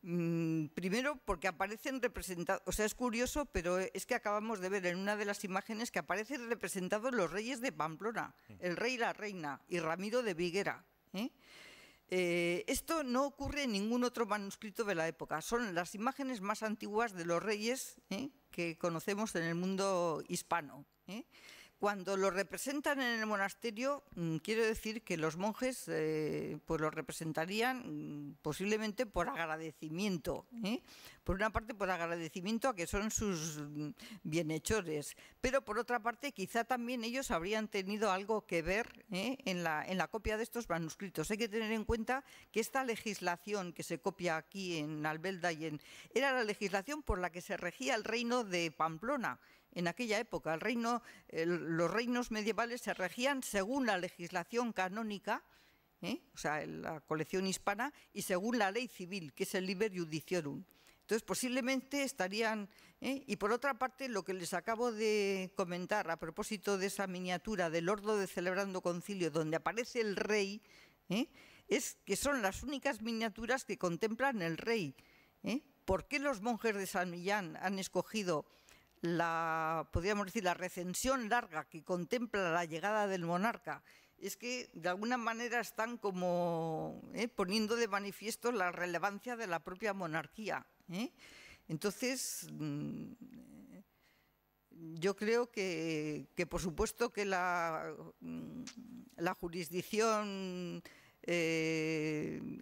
Primero porque aparecen representados, o sea, es curioso, pero es que acabamos de ver en una de las imágenes que aparecen representados los reyes de Pamplona, el rey y la reina, y Ramiro de Viguera. Esto no ocurre en ningún otro manuscrito de la época, son las imágenes más antiguas de los reyes que conocemos en el mundo hispano. Cuando lo representan en el monasterio, quiero decir que los monjes pues lo representarían posiblemente por agradecimiento. Por una parte, por agradecimiento a que son sus bienhechores, pero por otra parte, quizá también ellos habrían tenido algo que ver en la copia de estos manuscritos. Hay que tener en cuenta que esta legislación que se copia aquí en Albelda era la legislación por la que se regía el reino de Pamplona. En aquella época, los reinos medievales se regían según la legislación canónica, o sea, la colección hispana, y según la ley civil, que es el Liber Judiciorum. Entonces, posiblemente estarían... Y por otra parte, lo que les acabo de comentar a propósito de esa miniatura del Ordo de Celebrando Concilio, donde aparece el rey, es que son las únicas miniaturas que contemplan el rey. ¿Por qué los monjes de San Millán han escogido podríamos decir, la recensión larga que contempla la llegada del monarca? Es que de alguna manera están como poniendo de manifiesto la relevancia de la propia monarquía. Entonces, yo creo que por supuesto que la jurisdicción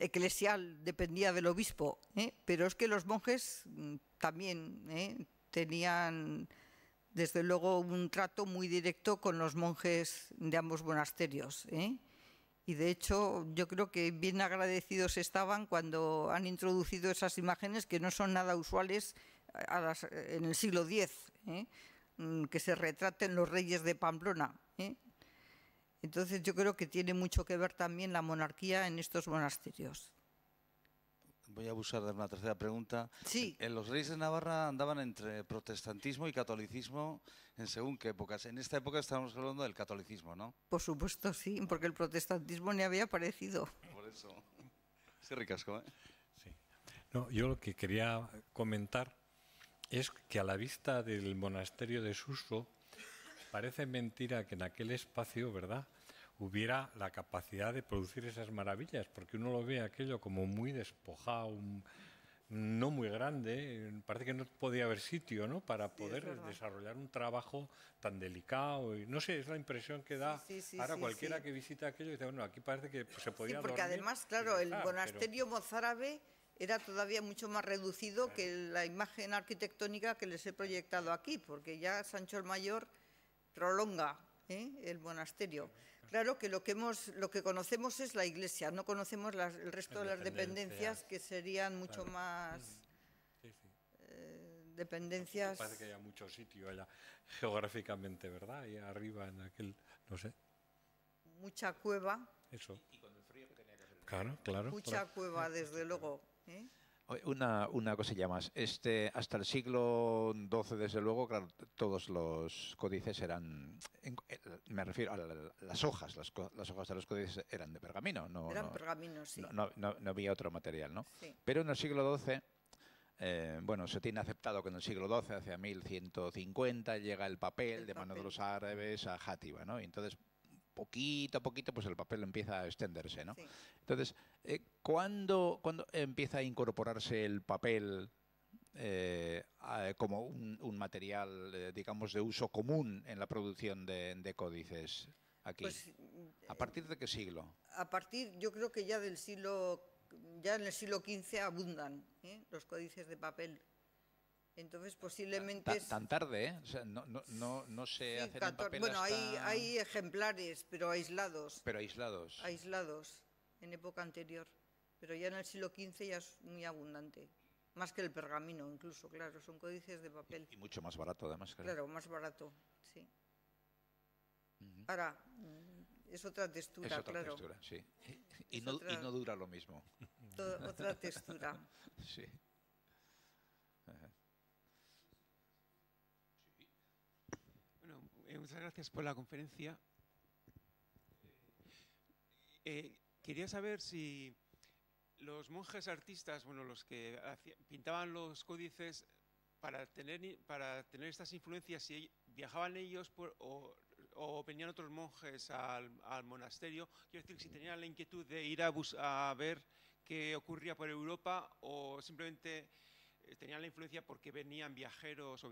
eclesial dependía del obispo, pero es que los monjes también tenían desde luego un trato muy directo con los monjes de ambos monasterios. Y de hecho yo creo que bien agradecidos estaban cuando han introducido esas imágenes que no son nada usuales en el siglo X, que se retraten los reyes de Pamplona. Entonces yo creo que tiene mucho que ver también la monarquía en estos monasterios. Voy a abusar de una tercera pregunta. Sí. Los reyes de Navarra andaban entre protestantismo y catolicismo en según qué épocas. En esta época estamos hablando del catolicismo, ¿no? Por supuesto, sí, porque el protestantismo ni había aparecido. Por eso. Sí, ricasco, ¿eh? Sí. No, yo lo que quería comentar es que a la vista del monasterio de Suso parece mentira que en aquel espacio, ¿verdad?, hubiera la capacidad de producir esas maravillas, porque uno lo ve aquello como muy despojado, no muy grande, parece que no podía haber sitio, ¿no?, para poder desarrollar un trabajo tan delicado. Y no sé, es la impresión que da ahora cualquiera que visita aquello y dice, bueno, aquí parece que se podía dormir. Porque además, claro, el monasterio mozárabe era todavía mucho más reducido que la imagen arquitectónica que les he proyectado aquí, porque ya Sancho el Mayor prolonga el monasterio. Claro que lo que conocemos es la iglesia, no conocemos el resto de las dependencias que serían mucho más dependencias. Parece que haya mucho sitio allá geográficamente, ¿verdad? Ahí arriba en aquel, no sé. Mucha cueva. Eso. Y con el frío que tenía que hacer. Claro, claro. Mucha cueva, desde luego. Una cosilla más. Hasta el siglo XII, desde luego, claro, todos los códices eran, me refiero a las hojas, las hojas de los códices eran de pergamino. Eran pergaminos, sí. No había otro material, ¿no? Sí. Pero en el siglo XII, bueno, se tiene aceptado que en el siglo XII, hacia 1150, llega el papel de mano de los árabes a Játiva, ¿no? Y entonces, poquito a poquito, pues el papel empieza a extenderse, ¿no? Sí. Entonces, ¿cuándo empieza a incorporarse el papel como un material, digamos, de uso común en la producción de códices aquí? Pues, ¿a partir de qué siglo? Yo creo que ya en el siglo XV abundan los códices de papel. Entonces, posiblemente... Tan tarde, ¿eh? O sea, no se hacen en papel bueno, hasta... hay ejemplares, pero aislados. Pero aislados. Aislados, en época anterior. Pero ya en el siglo XV ya es muy abundante. Más que el pergamino, incluso, claro. Son códices de papel. Y mucho más barato, además. Claro, más barato, sí. Ahora, es otra textura, es otra claro. Textura, sí. Y no dura lo mismo. Otra textura. Sí. Muchas gracias por la conferencia. Quería saber si los monjes artistas, bueno, los que pintaban los códices, para tener estas influencias, si viajaban ellos o venían otros monjes al monasterio, quiero decir, si tenían la inquietud de ir a ver qué ocurría por Europa, o simplemente tenían la influencia porque venían viajeros o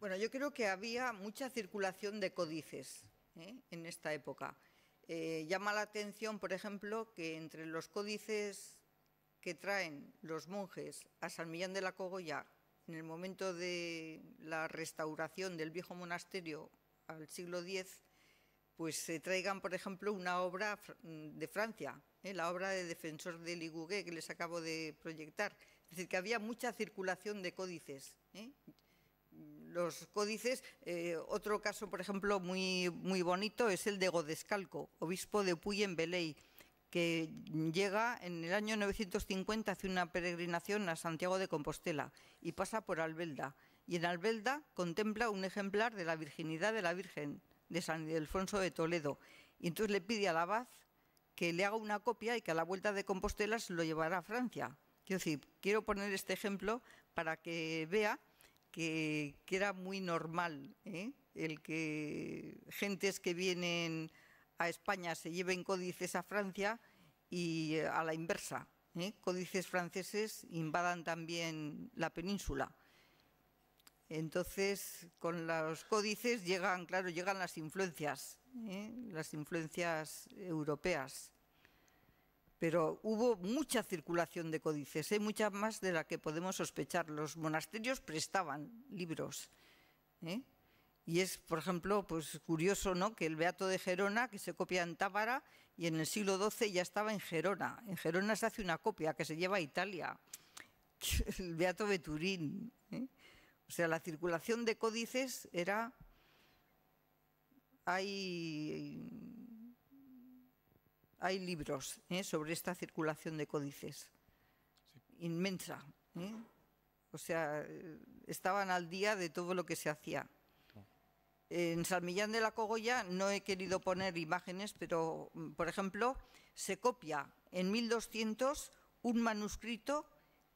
Bueno, yo creo que había mucha circulación de códices en esta época. Llama la atención, por ejemplo, que entre los códices que traen los monjes a San Millán de la Cogolla en el momento de la restauración del viejo monasterio al siglo X, pues se traigan, por ejemplo, una obra de Francia, la obra de Defensor de Ligouguet, que les acabo de proyectar. Es decir, que había mucha circulación de códices. Los códices, otro caso, por ejemplo, muy bonito es el de Godescalco, obispo de Puy en Velay, que llega en el año 950, hace una peregrinación a Santiago de Compostela y pasa por Albelda. Y en Albelda contempla un ejemplar de la virginidad de la Virgen de San Ildefonso de Toledo. Y entonces le pide al abad que le haga una copia y que a la vuelta de Compostela se lo llevará a Francia. Quiero decir, quiero poner este ejemplo para que vea que era muy normal el que gentes que vienen a España se lleven códices a Francia y a la inversa. Códices franceses invadan también la península. Entonces, con los códices llegan las influencias europeas. Pero hubo mucha circulación de códices, mucha más de la que podemos sospechar. Los monasterios prestaban libros. Y es, por ejemplo, pues curioso, ¿no?, que el Beato de Gerona, que se copia en Tábara, y en el siglo XII ya estaba en Gerona. En Gerona se hace una copia que se lleva a Italia. El Beato de Turín. O sea, la circulación de códices era... Hay libros sobre esta circulación de códices. Inmensa. O sea, estaban al día de todo lo que se hacía. En San Millán de la Cogolla no he querido poner imágenes, pero, por ejemplo, se copia en 1200 un manuscrito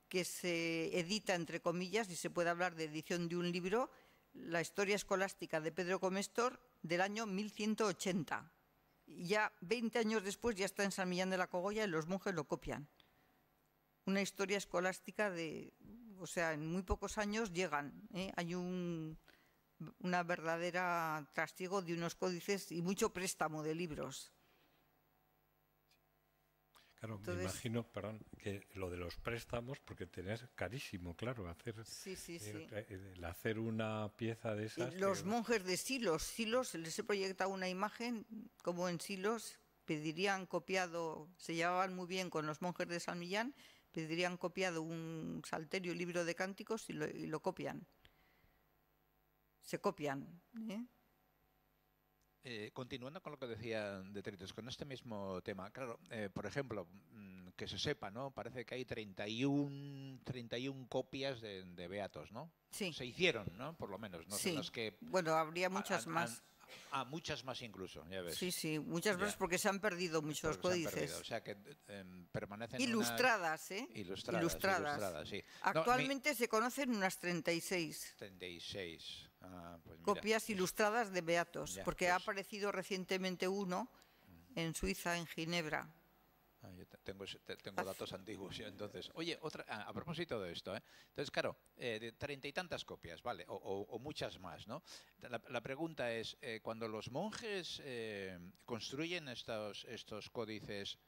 que se edita, entre comillas, y se puede hablar de edición de un libro, la Historia Escolástica de Pedro Comestor, del año 1180. Y ya 20 años después ya está en San Millán de la Cogolla y los monjes lo copian. Una historia escolástica o sea, en muy pocos años llegan. Hay una verdadera trastigo de unos códices y mucho préstamo de libros. Claro, entonces, me imagino, perdón, que lo de los préstamos, porque tenés carísimo, claro, hacer una pieza de esas. Los monjes de Silos, les he proyectado una imagen, como en Silos pedirían copiado, se llevaban muy bien con los monjes de San Millán, pedirían copiado un salterio, libro de cánticos y lo copian. Se copian. Continuando con lo que decía Detritos, con este mismo tema, claro, por ejemplo, que se sepa, ¿no? Parece que hay 31 copias de Beatos, ¿no? Sí. Se hicieron, ¿no? Por lo menos, ¿no? Sí. Son las que bueno, habría muchas más. Muchas más incluso, ya ves. Sí, muchas veces porque se han perdido muchos códices. O sea que permanecen ilustradas, Ilustradas, sí. Actualmente se conocen unas 36. 36. Pues mira, copias ilustradas de Beatos, porque ha aparecido recientemente uno en Suiza, en Ginebra. Yo tengo datos antiguos, entonces. Oye, a propósito de esto, entonces, claro, de 30 y tantas copias, ¿vale? O muchas más, ¿no? La pregunta es, cuando los monjes construyen estos códices,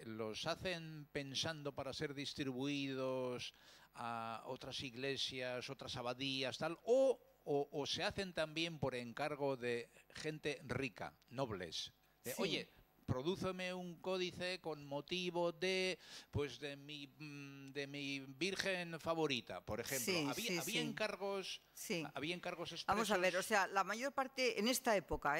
¿los hacen pensando para ser distribuidos a otras iglesias, otras abadías, tal? ¿O se hacen también por encargo de gente rica, nobles? Sí. Oye, prodúceme un códice con motivo de mi virgen favorita, por ejemplo. ¿Había encargos? Sí. ¿Había encargos expresos? Vamos a ver, o sea, la mayor parte, en esta época,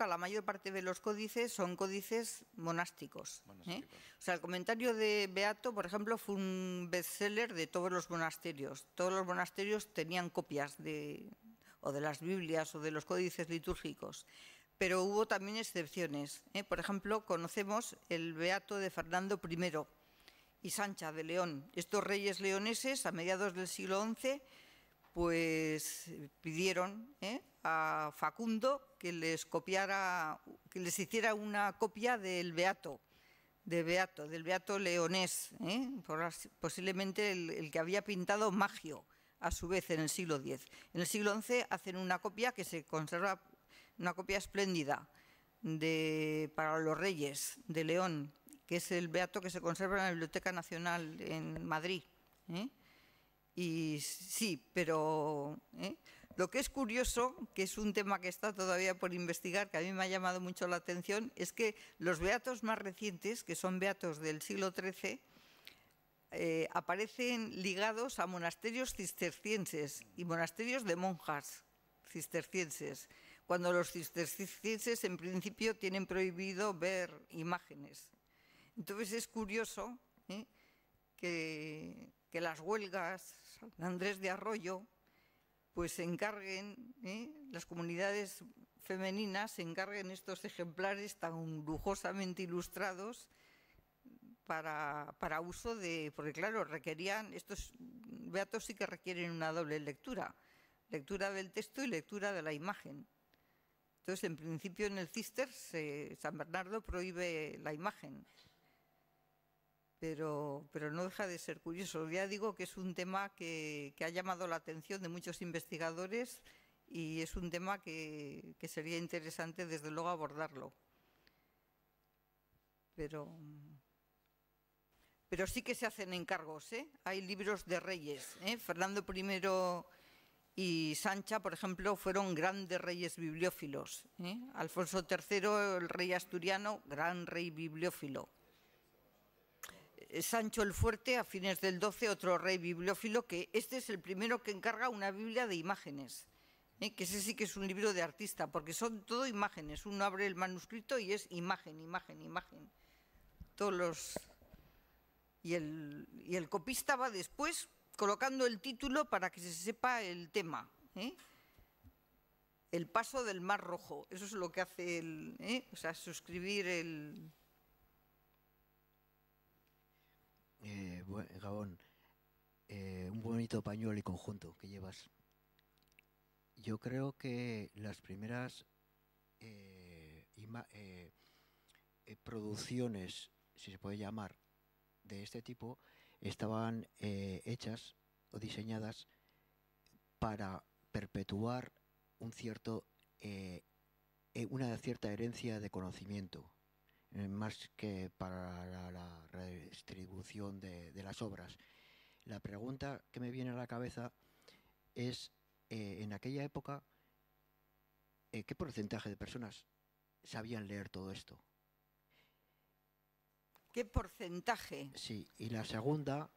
la mayor parte de los códices son códices monásticos. O sea, el comentario de Beato, por ejemplo, fue un bestseller de todos los monasterios. Todos los monasterios tenían copias de las Biblias o de los códices litúrgicos. pero hubo también excepciones. Por ejemplo, conocemos el beato de Fernando I y Sancha de León. Estos reyes leoneses, a mediados del siglo XI, pues pidieron a Facundo que les hiciera una copia del beato leonés, posiblemente el que había pintado Magio, a su vez en el siglo X. En el siglo XI hacen una copia que se conserva, una copia espléndida para los reyes de León, que es el beato que se conserva en la Biblioteca Nacional en Madrid. Y sí, pero lo que es curioso, que es un tema que está todavía por investigar, que a mí me ha llamado mucho la atención, es que los beatos más recientes, que son beatos del siglo XIII, aparecen ligados a monasterios cistercienses y monasterios de monjas cistercienses, cuando los cistercienses en principio tienen prohibido ver imágenes. Entonces es curioso que las huelgas, San Andrés de Arroyo, pues se encarguen, las comunidades femeninas se encarguen estos ejemplares tan lujosamente ilustrados para uso porque claro, estos beatos sí que requieren una doble lectura del texto y lectura de la imagen. Entonces, en principio en el Cister San Bernardo prohíbe la imagen, pero no deja de ser curioso. Ya digo que es un tema que ha llamado la atención de muchos investigadores y es un tema que sería interesante desde luego abordarlo. Pero sí que se hacen encargos, Hay libros de reyes, Fernando I y Sancha, por ejemplo, fueron grandes reyes bibliófilos. Alfonso III, el rey asturiano, gran rey bibliófilo. Sancho el Fuerte, a fines del XII, otro rey bibliófilo, que este es el primero que encarga una Biblia de imágenes, que ese sí que es un libro de artista, porque son todo imágenes. Uno abre el manuscrito y es imagen, imagen, imagen. Y el copista va después colocando el título para que se sepa el tema. El paso del Mar Rojo, eso es lo que hace suscribir el... Gabón, un bonito pañuelo y conjunto que llevas. Yo creo que las primeras producciones, si se puede llamar, de este tipo, estaban hechas o diseñadas para perpetuar una cierta herencia de conocimiento, más que para la redistribución de las obras. La pregunta que me viene a la cabeza es, en aquella época, ¿qué porcentaje de personas sabían leer todo esto? ¿Qué porcentaje? Sí, y la segunda,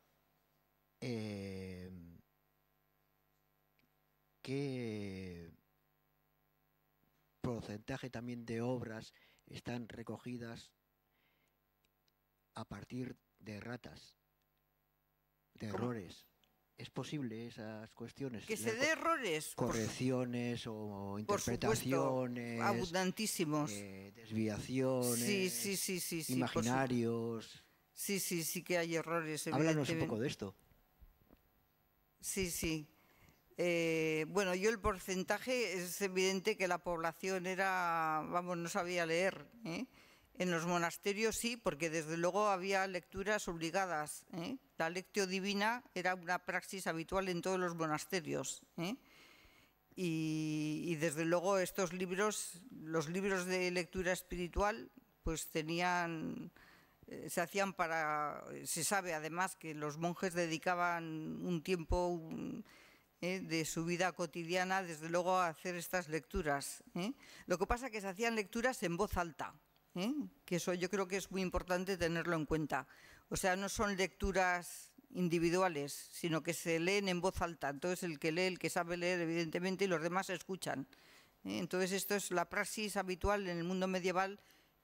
¿qué porcentaje también de obras están recogidas a partir de erratas, de errores? ¿Es posible esas cuestiones? ¿Que se dé errores? Correcciones o interpretaciones. Por supuesto, abundantísimos. Desviaciones. Sí, imaginarios. Sí que hay errores. Háblanos un poco de esto. Sí. Bueno, yo el porcentaje es evidente que la población no sabía leer. En los monasterios sí, porque desde luego había lecturas obligadas. La lectio divina era una praxis habitual en todos los monasterios. Y desde luego estos libros, los libros de lectura espiritual, pues se hacían se sabe además que los monjes dedicaban un tiempo de su vida cotidiana, desde luego, a hacer estas lecturas. Lo que pasa es que se hacían lecturas en voz alta. Que eso yo creo que es muy importante tenerlo en cuenta. O sea, no son lecturas individuales, sino que se leen en voz alta. Entonces el que lee, el que sabe leer, evidentemente, y los demás escuchan. Entonces esto es la praxis habitual en el mundo medieval,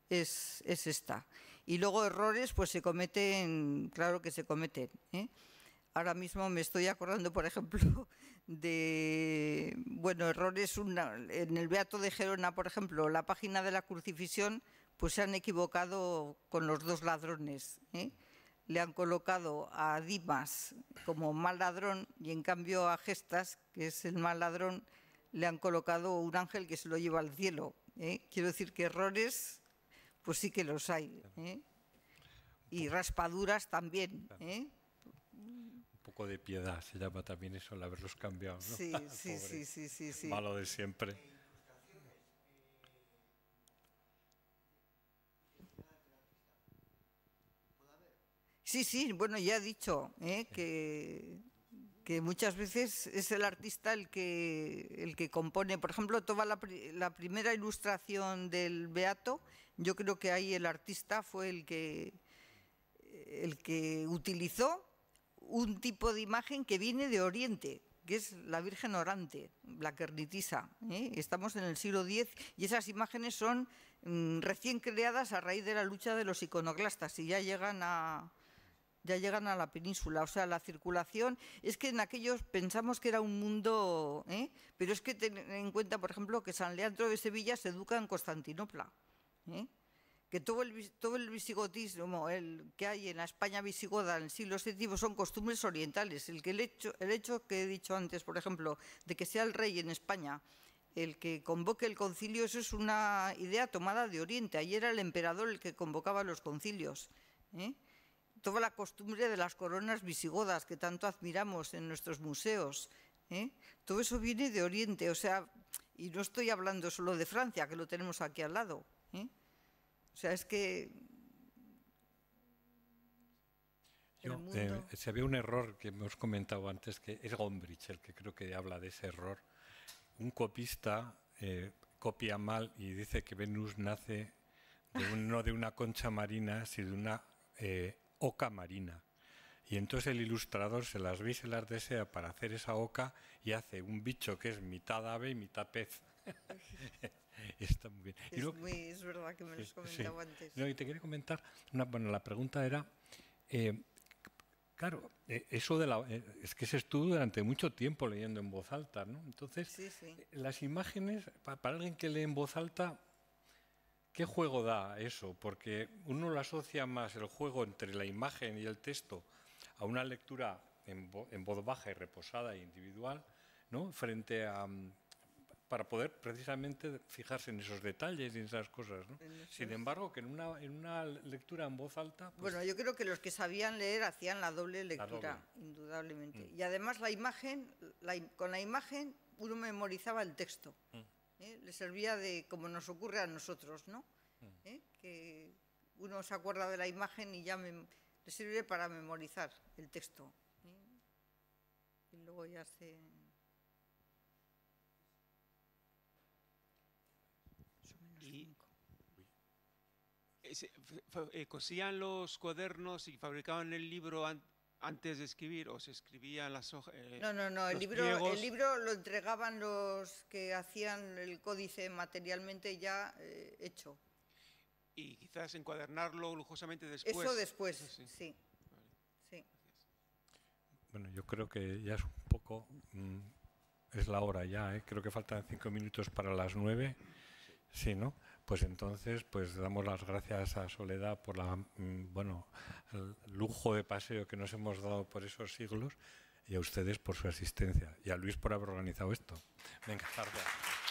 es esta. Y luego errores, pues se cometen, claro que se cometen. Ahora mismo me estoy acordando, por ejemplo, bueno, errores. En el Beato de Gerona, por ejemplo, la página de la crucifixión, pues se han equivocado con los dos ladrones, ¿eh? Le han colocado a Dimas como mal ladrón y en cambio a Gestas, que es el mal ladrón, le han colocado un ángel que se lo lleva al cielo, ¿eh? Quiero decir que errores, pues sí que los hay, ¿eh? Y raspaduras también, ¿eh? Un poco de piedad se llama también eso, el haberlos cambiado, ¿no? Sí, sí. Malo de siempre. Sí, bueno, ya he dicho que muchas veces es el artista el que compone. Por ejemplo, toda la primera ilustración del Beato, yo creo que ahí el artista fue el que utilizó un tipo de imagen que viene de Oriente, que es la Virgen Orante, la Quernitisa, ¿eh? Estamos en el siglo X y esas imágenes son recién creadas a raíz de la lucha de los iconoclastas y ya llegan a la península. O sea, la circulación, es que en aquellos pensamos que era un mundo, pero es que ten en cuenta, por ejemplo, que San Leandro de Sevilla se educa en Constantinopla, que todo el visigotismo que hay en la España visigoda en el siglo VII son costumbres orientales. El hecho que he dicho antes, por ejemplo, de que sea el rey en España el que convoque el concilio, eso es una idea tomada de Oriente. Ayer era el emperador el que convocaba los concilios, Toda la costumbre de las coronas visigodas que tanto admiramos en nuestros museos, todo eso viene de Oriente. O sea, y no estoy hablando solo de Francia, que lo tenemos aquí al lado, O sea, es que se ve un error que hemos comentado antes, que es Gombrich el que creo que habla de ese error. Un copista copia mal y dice que Venus nace no de una concha marina, sino de una oca marina. Y entonces el ilustrador se las ve y se las desea para hacer esa oca y hace un bicho que es mitad ave y mitad pez. Está muy bien. Es verdad que me lo has comentado antes. No, y te quería comentar, la pregunta era, claro, eso es que se estuvo durante mucho tiempo leyendo en voz alta, ¿no? Entonces, las imágenes, para alguien que lee en voz alta, ¿qué juego da eso? Porque uno lo asocia más el juego entre la imagen y el texto a una lectura en voz baja y reposada e individual, ¿no? Para poder precisamente fijarse en esos detalles y en esas cosas, ¿no? Sin embargo, que en una lectura en voz alta... Pues, bueno, yo creo que los que sabían leer hacían la doble lectura, indudablemente. Y además la imagen, con la imagen uno memorizaba el texto. Le servía de, como nos ocurre a nosotros, ¿no? Que uno se acuerda de la imagen y ya le sirve para memorizar el texto. Y luego ya se... ¿Cosían los cuadernos y fabricaban el libro antes de escribir o se escribían las hojas? No, el libro lo entregaban los que hacían el códice materialmente ya hecho. Y quizás encuadernarlo lujosamente después. Eso después, sí. Vale. Bueno, yo creo que ya es un poco... es la hora ya, ¿eh? Creo que faltan 5 minutos para las 9. Sí, ¿no? Pues entonces, pues damos las gracias a Soledad por el lujo de paseo que nos hemos dado por esos siglos y a ustedes por su asistencia y a Luis por haber organizado esto. Venga, gracias.